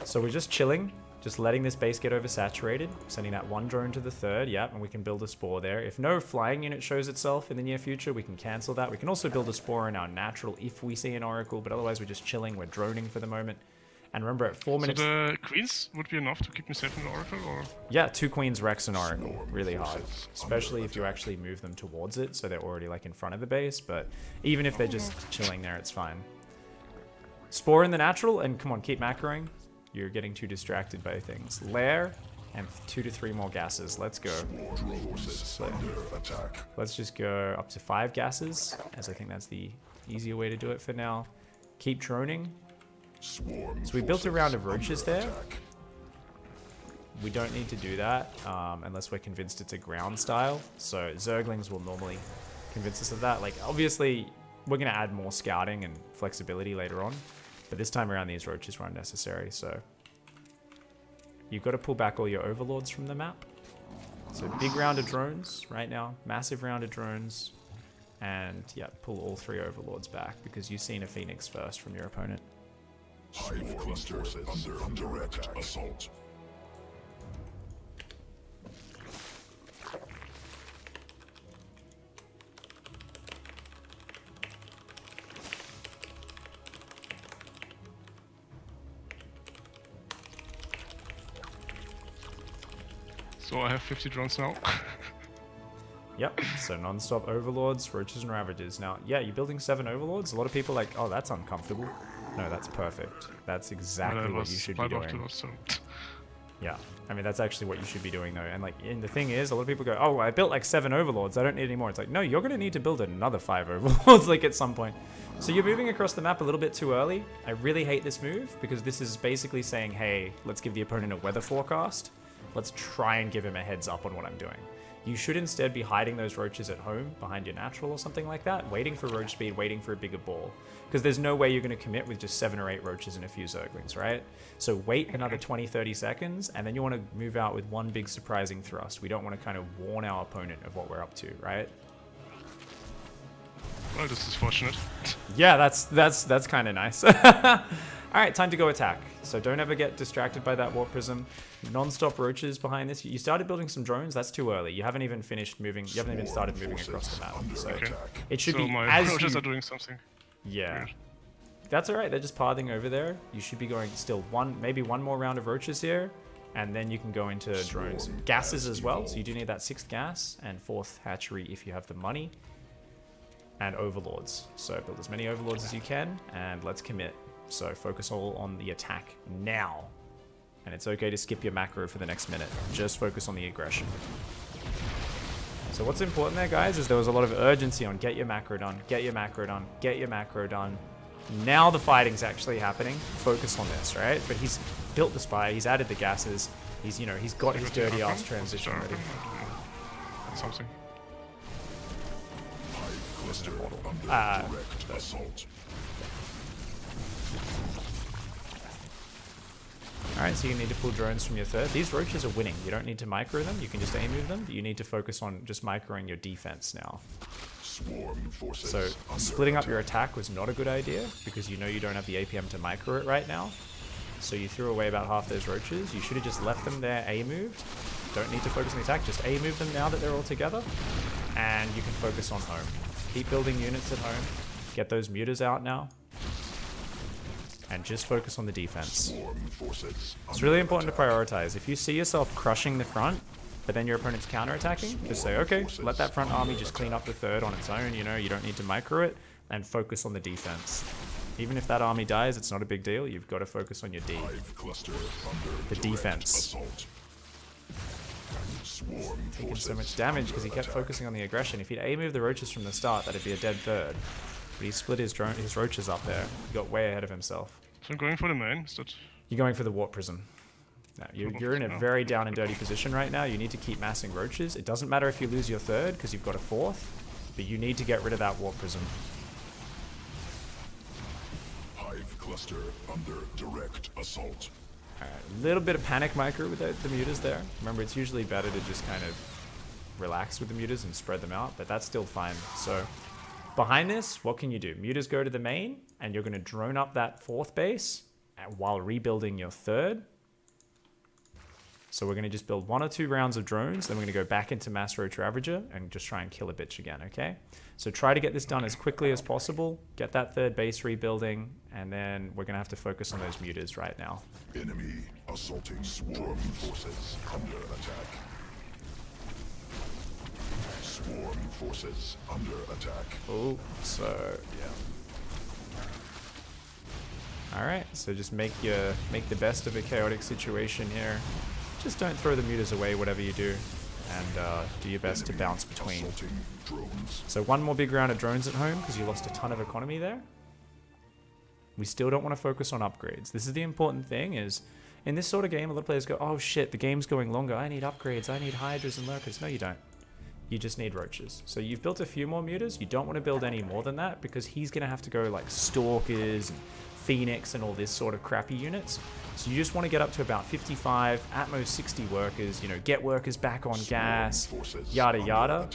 So we're just chilling, just letting this base get oversaturated, sending that 1 drone to the 3rd, yep, and we can build a spore there. If no flying unit shows itself in the near future, we can cancel that. We can also build a spore in our natural if we see an oracle, but otherwise we're just chilling, we're droning for the moment. And remember, at 4 minutes... So the queens would be enough to keep me safe in the oracle, or...? Yeah, 2 queens, Rex, and oracle. Really hard. Especially if you actually move them towards it, so they're already like in front of the base, but even if they're just chilling there, it's fine. Spore in the natural, and come on, keep macroing. You're getting too distracted by things. Lair, and 2 to 3 more gases. Let's go. Let's just go up to 5 gases, as I think that's the easier way to do it for now. Keep droning. So we built a round of roaches there. We don't need to do that unless we're convinced it's a ground style. So Zerglings will normally convince us of that. Like, obviously, we're going to add more scouting and flexibility later on. But this time around, these roaches were unnecessary, so... You've got to pull back all your overlords from the map. So big round of drones right now. Massive round of drones. And, yeah, pull all 3 overlords back, because you've seen a phoenix first from your opponent. Hive cluster under direct assault. So I have 50 drones now. Yep, so non-stop overlords, roaches and ravages. Now, yeah, you're building 7 overlords. A lot of people are like, oh, that's uncomfortable. No, that's perfect. That's exactly what you should be doing. Yeah, I mean, that's actually what you should be doing, though. And, like, and the thing is, a lot of people go, oh, I built, like, 7 overlords. I don't need any more. It's like, no, you're going to need to build another 5 overlords, like, at some point. So you're moving across the map a little bit too early. I really hate this move, because this is basically saying, hey, let's give the opponent a weather forecast. Let's try and give him a heads up on what I'm doing. You should instead be hiding those roaches at home, behind your natural or something like that, waiting for roach speed, waiting for a bigger ball. Because there's no way you're going to commit with just 7 or 8 roaches and a few Zerglings, right? So wait another 20, 30 seconds, and then you want to move out with 1 big surprising thrust. We don't want to kind of warn our opponent of what we're up to, right? Well, this is fortunate. Yeah, that's kind of nice. Alright, time to go attack. So don't ever get distracted by that warp prism. Non-stop roaches behind this. You started building some drones, that's too early. You haven't even finished moving, you haven't even started moving across the map. So Okay. it should So be my as roaches you... are doing something. Yeah. Weird. That's alright, they're just pathing over there. You should be going still maybe one more round of roaches here, and then you can go into drones. Gases as well, so you do need that 6th gas, and 4th hatchery if you have the money. And overlords. So build as many overlords as you can, and let's commit. So focus all on the attack now. And it's okay to skip your macro for the next minute. Just focus on the aggression. So what's important there, guys, is there was a lot of urgency on get your macro done, get your macro done, get your macro done. Now the fighting's actually happening. Focus on this, right? But he's built the spire, he's added the gases, he's, you know, he's got his dirty ass transition ready. That's something. Hive cluster under direct assault. Alright, so you need to pull drones from your 3rd. These roaches are winning. You don't need to micro them. You can just aim move them. But you need to focus on just microing your defense now. Swarm forces So splitting up your attack was not a good idea because you know you don't have the APM to micro it right now. So you threw away about half those roaches. You should have just left them there A-moved. Don't need to focus on the attack. Just A-move them now that they're all together. And you can focus on home. Keep building units at home. Get those muters out now. And just focus on the defense. It's really important to prioritize. If you see yourself crushing the front, but then your opponent's counter-attacking, just say, okay, let that front army just clean up the 3rd on its own, you know, you don't need to micro it, and focus on the defense. Even if that army dies, it's not a big deal, you've got to focus on your D. The defense. Taking so much damage because he kept focusing on the aggression. If he'd A-move the roaches from the start, that'd be a dead 3rd. But he split his roaches up there. He got way ahead of himself. So I'm going for the main. Is that... You're going for the warp prism. No, you're in a very down and dirty position right now. You need to keep massing roaches. It doesn't matter if you lose your third, because you've got a fourth. But you need to get rid of that warp prism. Hive cluster under direct assault. Alright, a little bit of panic micro with the mutas there. Remember, it's usually better to just kind of relax with the mutas and spread them out, but that's still fine. So, behind this, what can you do? Mutas go to the main, and you're going to drone up that fourth base while rebuilding your third. So we're going to just build 1 or 2 rounds of drones, then we're going to go back into Mass Roach Ravager and just try and kill a bitch again, okay? So try to get this done as quickly as possible, get that third base rebuilding, and then we're going to have to focus on those mutas right now. Enemy assaulting swarm forces under attack. Swarm forces under attack. Oh, so, yeah. Alright, so just make the best of a chaotic situation here. Just don't throw the mutas away, whatever you do, and do your best to bounce between. So 1 more big round of drones at home, because you lost a ton of economy there. We still don't want to focus on upgrades. This is the important thing, is in this sort of game, a lot of players go, oh shit, the game's going longer, I need upgrades, I need hydras and lurkers. No, you don't. You just need roaches. So you've built a few more mutas, you don't want to build any more than that, because he's going to have to go like stalkers and Phoenix and all this sort of crappy units. So you just want to get up to about 55, at most 60 workers, you know, get workers back on gas, yada yada.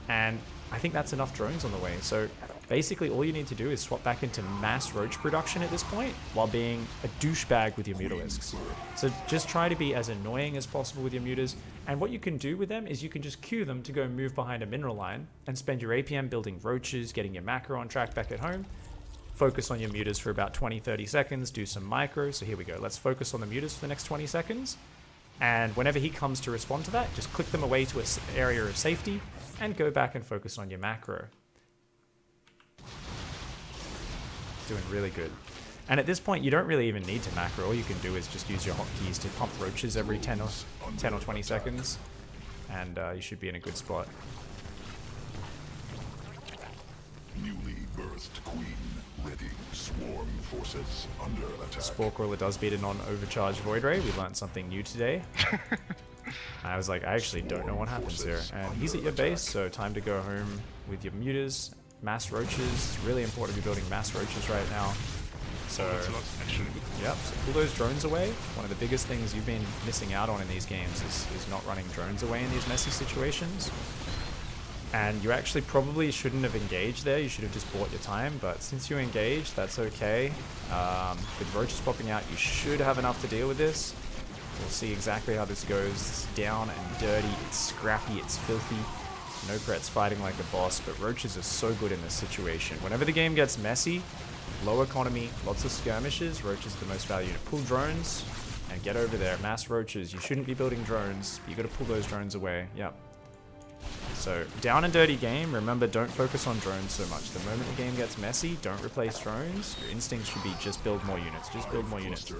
And I think that's enough drones on the way. So basically all you need to do is swap back into mass roach production at this point, while being a douchebag with your mutalisks. So just try to be as annoying as possible with your mutas. And what you can do with them is you can just queue them to go move behind a mineral line and spend your APM building roaches, getting your macro on track back at home. Focus on your mutas for about 20-30 seconds, do some micro. So here we go. Let's focus on the mutas for the next 20 seconds. And whenever he comes to respond to that, just click them away to an area of safety and go back and focus on your macro. Doing really good. And at this point, you don't really even need to macro. All you can do is just use your hotkeys to pump roaches every 10 or 20 seconds. And you should be in a good spot. Newly birthed queen. Ready. Swarm forces under attack. Spore Crawler does beat it on overcharged Void Ray. We learned something new today. I was like, I actually don't know what happens here. And he's at your base, so time to go home with your mutas. Mass roaches. It's really important to be building mass roaches right now. So, yep, so pull those drones away. One of the biggest things you've been missing out on in these games is not running drones away in these messy situations. And you actually probably shouldn't have engaged there. You should have just bought your time. But since you engaged, that's okay. With roaches popping out, you should have enough to deal with this. We'll see exactly how this goes. It's down and dirty. It's scrappy. It's filthy. No Pret's fighting like a boss. But roaches are so good in this situation. Whenever the game gets messy, low economy, lots of skirmishes, roaches are the most value. To pull drones and get over there. Mass roaches. You shouldn't be building drones. But you got to pull those drones away. Yep. So, down and dirty game. Remember, don't focus on drones so much. The moment the game gets messy, don't replace drones. Your instinct should be just build more units. Just build more units.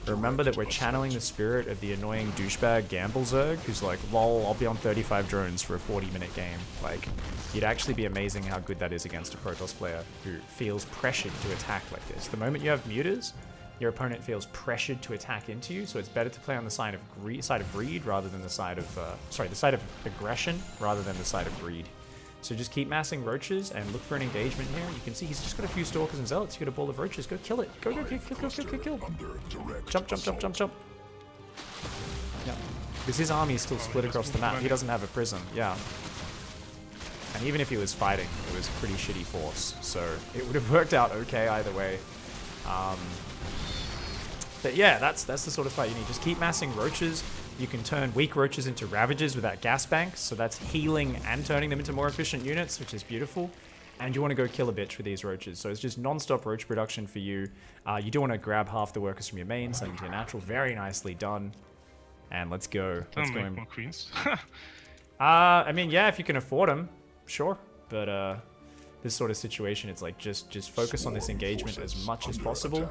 Remember that we're channeling the spirit of the annoying douchebag Gamble Zerg, who's like, lol, I'll be on 35 drones for a 40-minute game. Like, it'd actually be amazing how good that is against a Protoss player who feels pressured to attack like this. The moment you have mutas, your opponent feels pressured to attack into you, so it's better to play on the side of greed rather than the side of the side of aggression rather than the side of greed. So just keep massing roaches and look for an engagement here. You can see he's just got a few stalkers and zealots. You got a ball of roaches. Go kill it. Go kill. Jump. Yeah, because his army is still split across the map. He doesn't have a prism. Yeah. And even if he was fighting, it was a pretty shitty force. So it would have worked out okay either way. But yeah, that's the sort of fight you need. Just keep massing roaches. You can turn weak roaches into Ravagers with that gas bank, so that's healing and turning them into more efficient units, which is beautiful. And you want to go kill a bitch with these roaches. So it's just non-stop roach production for you. You do want to grab half the workers from your main, send them to your natural. Very nicely done. And let's go. Let's go. More queens. I mean, yeah, if you can afford them, sure. But this sort of situation, it's like just focus on this engagement as much as possible.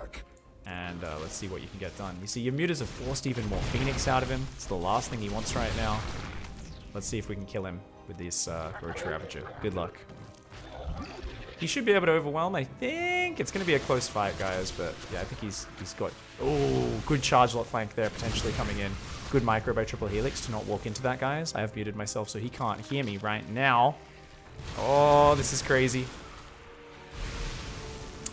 And let's see what you can get done. You see, your mutas have forced even more Phoenix out of him. It's the last thing he wants right now. Let's see if we can kill him with this Roach Ravager. Good luck. He should be able to overwhelm. I think it's going to be a close fight, guys. But yeah, I think he's got... Oh, good charge lot flank there, potentially coming in. Good micro by Triple Helix to not walk into that, guys. I have muted myself so he can't hear me right now. Oh, this is crazy.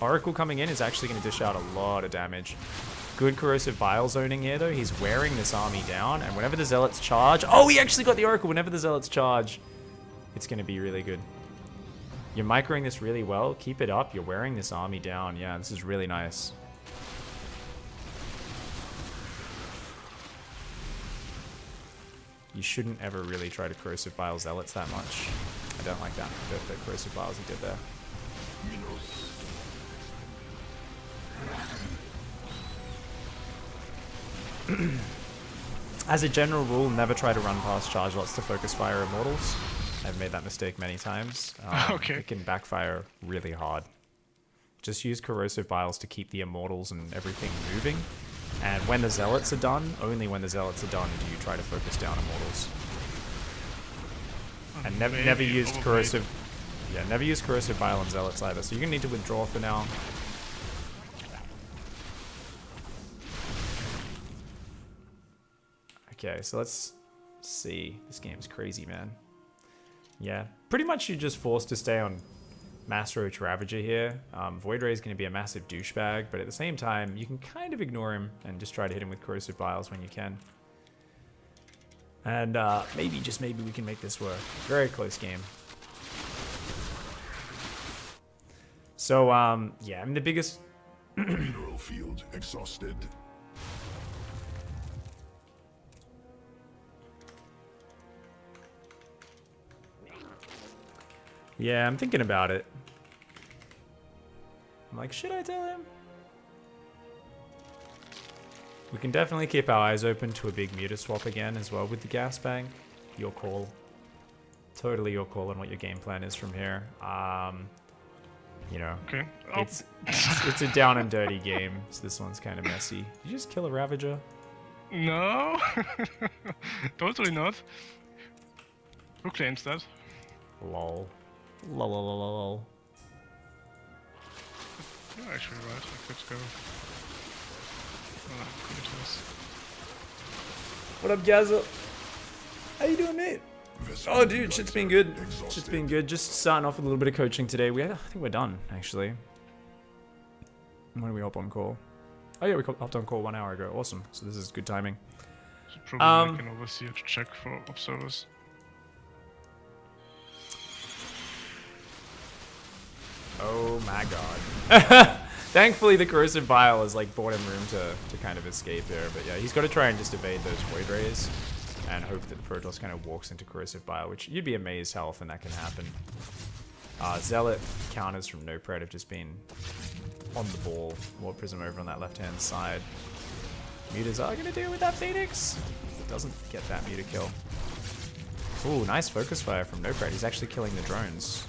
Oracle coming in is actually going to dish out a lot of damage. Good Corrosive Bile zoning here, though. He's wearing this army down, and whenever the Zealots charge... Oh, he actually got the Oracle. Whenever the Zealots charge, it's going to be really good. You're microing this really well. Keep it up. You're wearing this army down. Yeah, this is really nice. You shouldn't ever really try to Corrosive Bile Zealots that much. I don't like that. The Corrosive Biles he did there. As a general rule, never try to run past charge lots to focus fire Immortals. I've made that mistake many times. Okay. It can backfire really hard. Just use Corrosive Biles to keep the Immortals and everything moving. And when the Zealots are done, only when the Zealots are done do you try to focus down Immortals. And never use Corrosive... Yeah, never use Corrosive Bile on Zealots either. So you're going to need to withdraw for now. Okay, so let's see. This game's crazy, man. Yeah, pretty much you're just forced to stay on Mass Roach Ravager here. Void Ray is going to be a massive douchebag, but at the same time, you can kind of ignore him and just try to hit him with Corrosive Biles when you can. And maybe, just maybe, we can make this work. Very close game. So, yeah, I'm the biggest... Mineral field exhausted. Yeah, I'm thinking about it. I'm like, should I tell him? We can definitely keep our eyes open to a big muta swap again as well with the gas bank. Your call. Totally your call on what your game plan is from here. You know, Okay. it's a down and dirty game, so this one's kind of messy. Did you just kill a Ravager? No. Totally not. Who claims that? Lol. Lol, lol, lol, lol. You're actually right. I could go. What up, Gazza? How you doing, mate? Oh, dude, shit's been good. Shit's been good. Just starting off with a little bit of coaching today. I think we're done, actually. When did we hop on call? Oh yeah, we hopped on call 1 hour ago. Awesome. So this is good timing. Should probably make an overseer to check for observers. Oh my god. Thankfully, the Corrosive Bile has like bought him room to kind of escape there. But yeah, he's got to try and just evade those Void Rays and hope that the Protoss kind of walks into Corrosive Bile, which you'd be amazed how often that can happen. Zealot counters from No Pred have just been on the ball. War Prism over on that left-hand side. Mutas are going to deal with that Phoenix. Doesn't get that Muta kill. Ooh, nice focus fire from No Pred. He's actually killing the drones.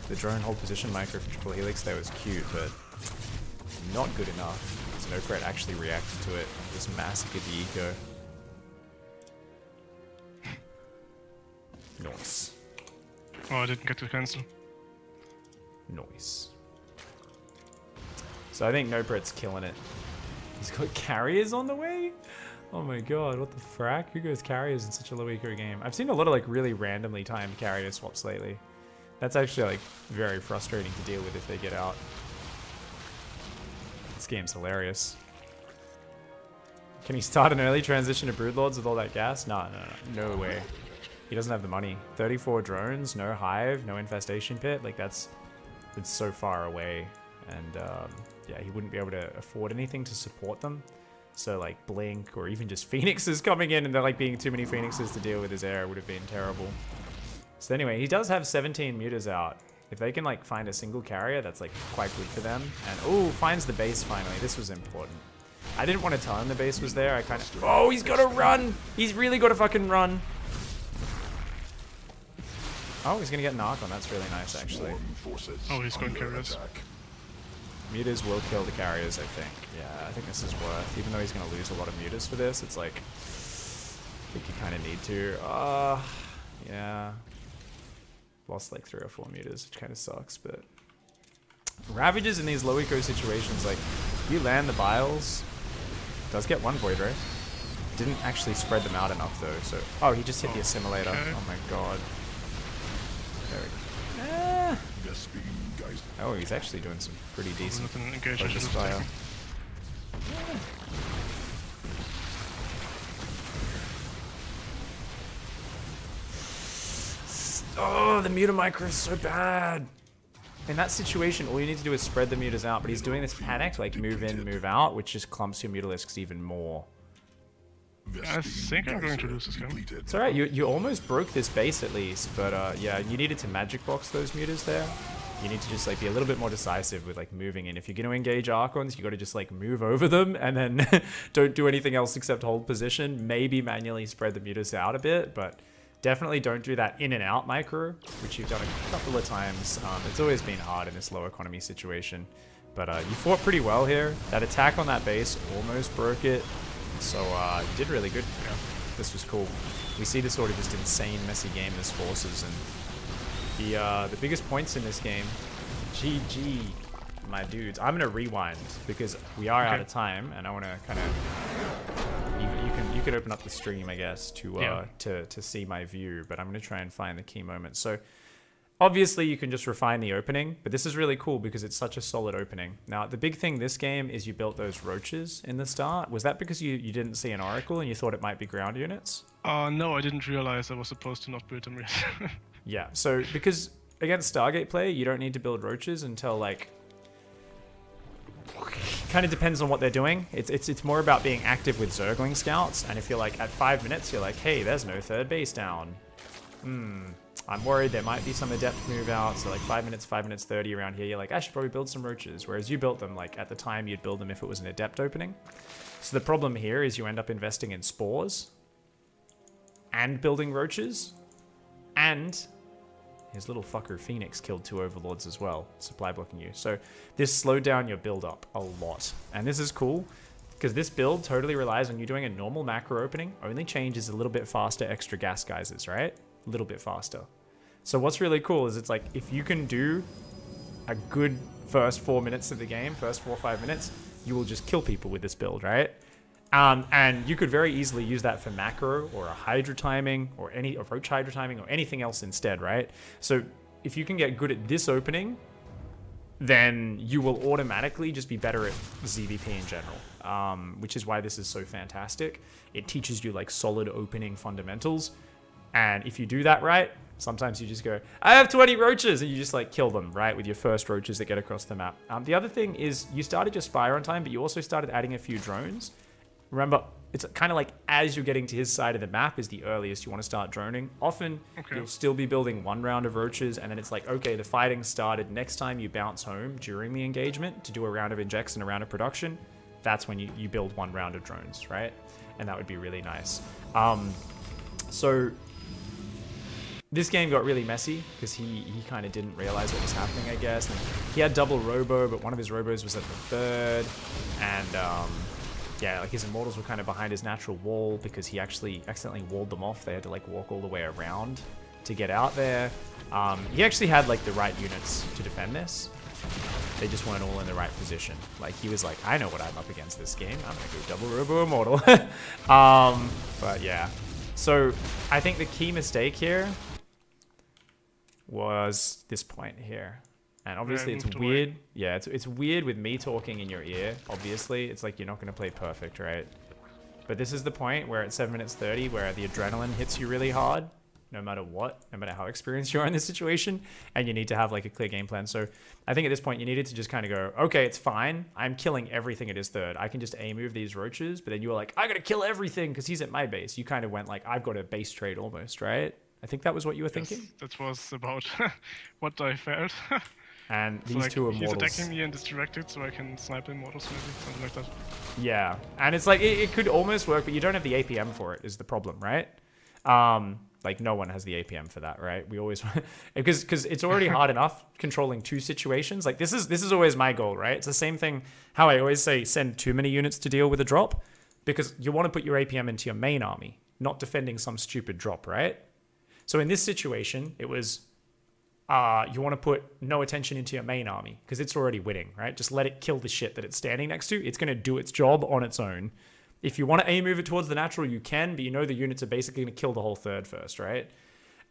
The drone hold position micro for Triple Helix there was cute, but not good enough. So No Pred actually reacted to it. Just massacred the eco. Nice. Oh, I didn't get to cancel. Nice. So I think No Pred's killing it. He's got carriers on the way? Oh my god, what the frack? Who goes carriers in such a low eco game? I've seen a lot of like really randomly timed carrier swaps lately. That's actually like very frustrating to deal with if they get out. This game's hilarious. Can he start an early transition to Broodlords with all that gas? No way. He doesn't have the money. 34 drones, no hive, no infestation pit. Like it's so far away. And yeah, he wouldn't be able to afford anything to support them. So like Blink or even just Phoenixes coming in and there like being too many Phoenixes to deal with his air would have been terrible. So anyway, he does have 17 mutas out. If they can like find a single carrier, that's like quite good for them. And oh, finds the base finally. This was important. I didn't want to tell him the base was there. I kind of... Oh, he's got to run! He's really got to fucking run. Oh, he's going to get an Archon. That's really nice, actually. Oh, he's going carriers. Mutas will kill the carriers, I think. Yeah, I think this is worth. Even though he's going to lose a lot of mutas for this, it's like... I think you kind of need to. Yeah. lost like 3 or 4 meters, which kind of sucks, but... Ravages in these low eco situations, like, you land the Biles, does get 1 Void Ray. Didn't actually spread them out enough though, so... Oh, he just hit the Assimilator. Okay. Oh my god. There we go. Oh, he's actually doing some pretty decent With an engage, I focus should have fire. taken. Oh, the Muta Micro is so bad. In that situation, all you need to do is spread the Mutas out, but he's doing this panic, like move in, move out, which just clumps your Mutalisks even more. I think I'm going to lose this game. It's alright, you almost broke this base at least, but yeah, you needed to magic box those Mutas there. You need to just like be a little bit more decisive with like moving in. If you're going to engage Archons, you got to just like move over them and then don't do anything else except hold position. Maybe manually spread the Mutas out a bit, but definitely don't do that in and out micro, which you've done a couple of times. It's always been hard in this low economy situation, but you fought pretty well here. That attack on that base almost broke it, so you did really good. Yeah, this was cool. We see this sort of just insane messy game as forces, and the biggest points in this game, GG, my dudes. I'm gonna rewind because we are out of time, and I want to kind of. You could open up the stream, I guess, to see my view, but I'm gonna try and find the key moments. So obviously you can just refine the opening, but this is really cool because it's such a solid opening. Now the big thing this game is you built those roaches in the start. Was that because you didn't see an oracle and you thought it might be ground units? No, I didn't realize I was supposed to not build them yet. Yeah, so because against Stargate play, you don't need to build roaches until like... Kind of depends on what they're doing. It's more about being active with Zergling scouts, and if you're like at 5 minutes, you're like, hey, there's no third base down. I'm worried there might be some adept move out, so like 5 minutes, 5 minutes 30 around here, you're like, I should probably build some roaches, whereas you built them like at the time you'd build them if it was an adept opening. So the problem here is you end up investing in spores and building roaches, and his little fucker Phoenix killed 2 overlords as well, supply blocking you. So this slowed down your build up a lot. And this is cool because this build totally relies on you doing a normal macro opening. Only changes a little bit faster extra gas geysers, right? A little bit faster. So what's really cool is it's like if you can do a good first 4 minutes of the game, first 4 or 5 minutes, you will just kill people with this build, right? And you could very easily use that for macro or a hydra timing or a roach hydra timing or anything else instead, right? So if you can get good at this opening, then you will automatically just be better at ZvP in general, which is why this is so fantastic. It teaches you like solid opening fundamentals. And if you do that right, sometimes you just go, I have 20 roaches, and you just like kill them, right, with your first roaches that get across the map. The other thing is you started your Spire on time, but you also started adding a few drones. Remember, it's kind of like as you're getting to his side of the map is the earliest you want to start droning. Often, you'll still be building 1 round of roaches, and then it's like, okay, the fighting started. Next time you bounce home during the engagement to do a round of injects and a round of production, that's when you build 1 round of drones, right? And that would be really nice. So this game got really messy because he kind of didn't realize what was happening, I guess. And he had double robo, but one of his robos was at the 3rd, and yeah, like his immortals were kind of behind his natural wall because he actually accidentally walled them off. They had to like walk all the way around to get out there. He actually had like the right units to defend this. They just weren't all in the right position. Like he was like, I know what I'm up against this game. I'm gonna go double robo immortal. But yeah. So I think the key mistake here was this point here. And obviously it's weird. Yeah, it's weird with me talking in your ear, obviously. It's like you're not going to play perfect, right? But this is the point where at 7 minutes 30, where the adrenaline hits you really hard, no matter what, no matter how experienced you are in this situation, and you need to have like a clear game plan. So I think at this point you needed to just kind of go, okay, it's fine. I'm killing everything at his 3rd. I can just A-move these roaches, but then you were like, I got to kill everything because he's at my base. You kind of went like, I've got a base trade almost, right? I think that was what you were thinking? That was about what I felt. And so these like, 2 immortals. He's attacking me and distracted, so I can snipe the immortals, maybe something like that. Yeah, and it's like it could almost work, but you don't have the APM for it. Is the problem, right? Like no one has the APM for that, right? We always because it's already hard enough controlling 2 situations. Like this is always my goal, right? It's the same thing. How I always say, send too many units to deal with a drop, because you want to put your APM into your main army, not defending some stupid drop, right? So in this situation, it was you want to put no attention into your main army because it's already winning, right? Just let it kill the shit that it's standing next to. It's going to do its job on its own. If you want to aim move it towards the natural, you can, but you know the units are basically going to kill the whole third first, right?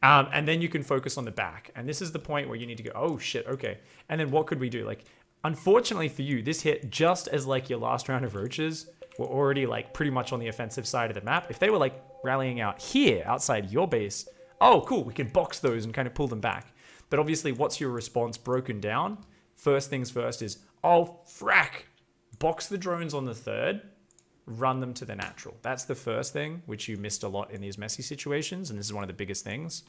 And then you can focus on the back. And this is the point where you need to go, oh shit, okay. And then what could we do? Like, unfortunately for you, this hit just as like your last round of roaches were already like pretty much on the offensive side of the map. If they were like rallying out here outside your base, oh cool, we can box those and kind of pull them back. But obviously, what's your response broken down? First things first is, oh frack, box the drones on the third, run them to the natural. That's the first thing, which you missed a lot in these messy situations, and this is one of the biggest things.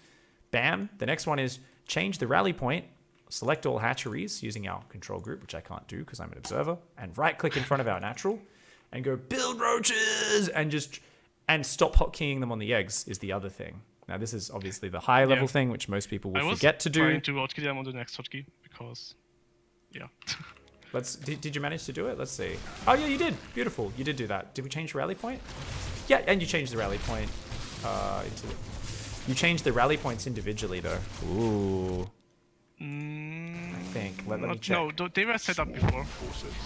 Bam. The next one is change the rally point, select all hatcheries using our control group, which I can't do because I'm an observer, and right-click in front of our natural, and go build roaches, and stop hotkeying them on the eggs is the other thing. Now, this is obviously the higher level thing, which most people will forget to do. I was trying to hotkey them on the next hotkey because, yeah. Did you manage to do it? Let's see. Oh yeah, you did. Beautiful. You did do that. Did we change the rally point? Yeah, and you changed the rally point. You changed the rally points individually though. Ooh. I think. Let me check. No, they were set up before.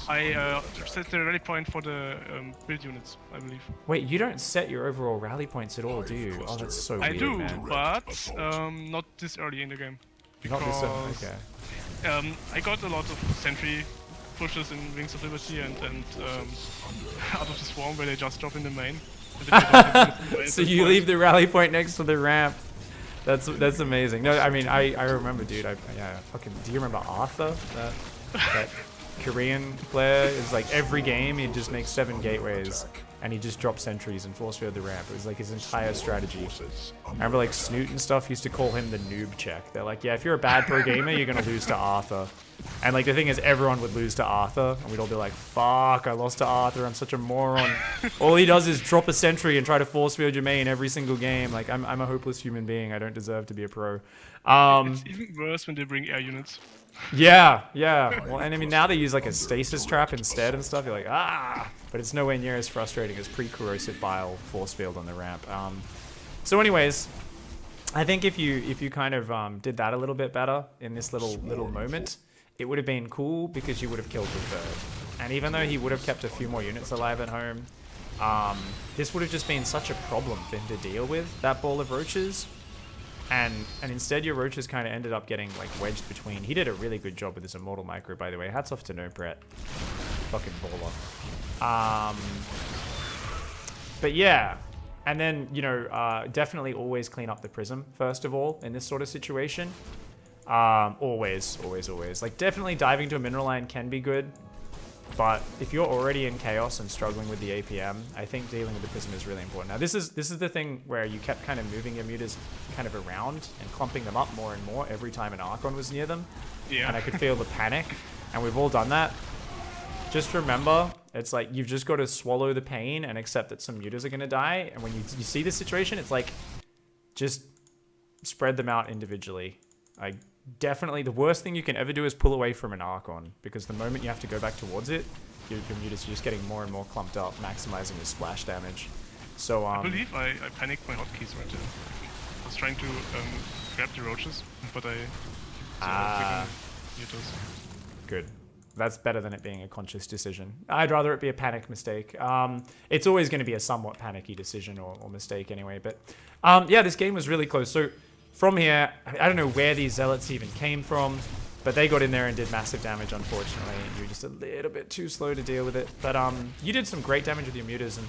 I set the rally point for the build units, I believe. Wait, you don't set your overall rally points at all, do you? Oh, that's so weird, I do, man. But not this early in the game. Not this early, okay. I got a lot of sentry pushes in Wings of Liberty and out of the swarm where they just drop in the main. So you leave the rally point next to the ramp. That's amazing. No, I mean I remember, dude. Yeah, fucking. Do you remember Arthur? That Korean player is like every game he'd just make 7 gateways and he just dropped sentries and force field the ramp. It was like his entire strategy. I remember like Snoot and stuff used to call him the noob check. They're like, yeah, if you're a bad pro gamer, you're gonna lose to Arthur. And like the thing is, everyone would lose to Arthur, and we'd all be like, fuck, I lost to Arthur, I'm such a moron. All he does is drop a sentry and try to force field your main every single game. Like, I'm a hopeless human being, I don't deserve to be a pro. It's even worse when they bring air units. Yeah. Well, and I mean, now they use like a stasis trap instead and stuff. You're like, ah! But it's nowhere near as frustrating as pre-corrosive bile force field on the ramp. So anyways, I think if you kind of did that a little bit better in this little moment, it would have been cool because you would have killed the third. And even though he would have kept a few more units alive at home, this would have just been such a problem for him to deal with, that ball of roaches. And instead your roaches kind of ended up getting like wedged between. He did a really good job with his immortal micro, by the way. Hats off to No Pret. Fucking baller. But yeah. And then, you know, definitely always clean up the prism, first of all, in this sort of situation. Always. Like, definitely diving to a mineral line can be good. But if you're already in chaos and struggling with the APM, I think dealing with the prism is really important. Now, this is the thing where you kept kind of moving your mutas kind of around and clumping them up more and more every time an Archon was near them. Yeah. And I could feel the panic. And we've all done that. Just remember, it's like you've just got to swallow the pain and accept that some mutas are going to die. And when you see this situation, it's like, just spread them out individually. Definitely, the worst thing you can ever do is pull away from an Archon, because the moment you have to go back towards it, your mutas are just getting more and more clumped up, maximizing your splash damage. So, I believe I panicked my hotkeys right there. I was trying to grab the roaches, but I... Good. That's better than it being a conscious decision. I'd rather it be a panic mistake. It's always going to be a somewhat panicky decision or mistake anyway, but yeah, this game was really close. So, from here, I don't know where these zealots even came from, but they got in there and did massive damage, unfortunately. You were just a little bit too slow to deal with it. But you did some great damage with your mutas, and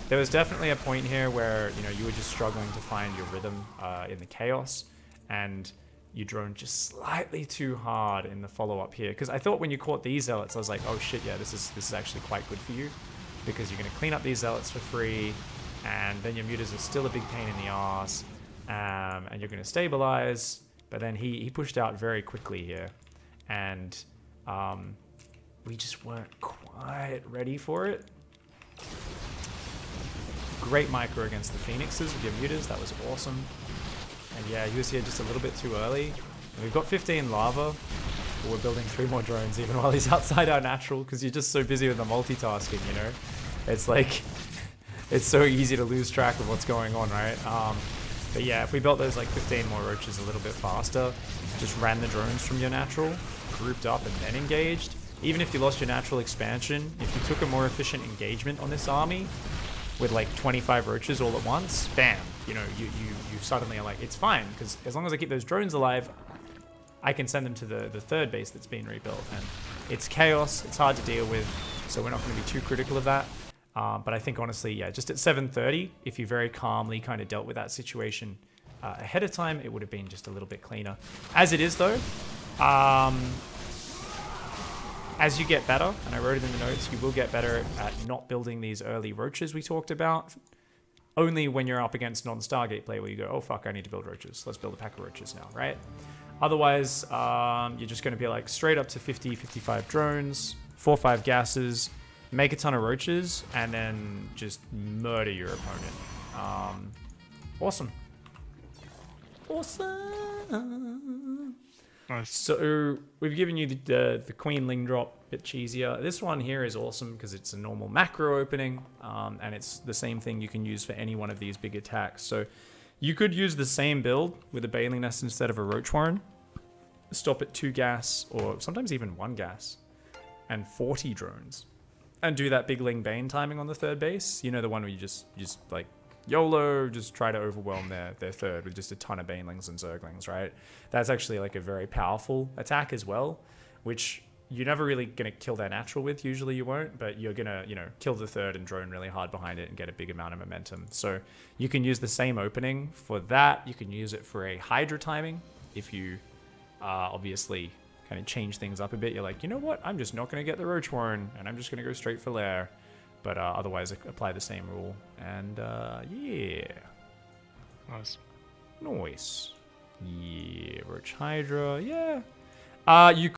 there was definitely a point here where, you know, you were just struggling to find your rhythm in the chaos, and you droned just slightly too hard in the follow-up here. Because I thought when you caught these zealots, I was like, oh shit, yeah, this is actually quite good for you, because you're going to clean up these zealots for free, and then your mutas are still a big pain in the ass. And you're going to stabilize, but then he pushed out very quickly here, and we just weren't quite ready for it. Great micro against the Phoenixes with your mutas, that was awesome. And yeah, he was here just a little bit too early. And we've got 15 lava, but we're building 3 more drones even while he's outside our natural, because you're just so busy with the multitasking, you know? It's like, it's so easy to lose track of what's going on, right? But yeah, if we built those like 15 more roaches a little bit faster, just ran the drones from your natural, grouped up and then engaged, even if you lost your natural expansion, if you took a more efficient engagement on this army with like 25 roaches all at once, bam, you know, you suddenly are like, it's fine, because as long as I keep those drones alive, I can send them to the third base that's been rebuilt. And it's chaos, it's hard to deal with, so we're not going to be too critical of that. But I think honestly, yeah, just at 7:30, if you very calmly kind of dealt with that situation ahead of time, it would have been just a little bit cleaner. As it is though, as you get better, and I wrote it in the notes, you will get better at not building these early roaches we talked about. Only when you're up against non-Stargate play where you go, oh fuck, I need to build roaches. Let's build a pack of roaches now, right? Otherwise, you're just going to be like straight up to 50, 55 drones, 4 or 5 gases, make a ton of roaches, and then just murder your opponent. Awesome. Awesome. Nice. So we've given you the Queen Ling drop, a bit cheesier. This one here is awesome because it's a normal macro opening, and it's the same thing you can use for any one of these big attacks. So you could use the same build with a Baneling Nest instead of a Roach Warren. Stop at 2 gas, or sometimes even 1 gas, and 40 drones. And do that big Ling Bane timing on the third base. You know, the one where you just like YOLO, just try to overwhelm their third with just a ton of Banelings and Zerglings, right? That's actually like a very powerful attack as well, which you're never really going to kill their natural with. Usually you won't, but you're going to, you know, kill the third and drone really hard behind it and get a big amount of momentum. So you can use the same opening for that. You can use it for a Hydra timing if you obviously kind of change things up a bit. You're like, you know what? I'm just not going to get the Roach Warren and I'm just going to go straight for Lair. But otherwise, apply the same rule. And yeah. Nice. Nice. Yeah. Roach Hydra. Yeah. You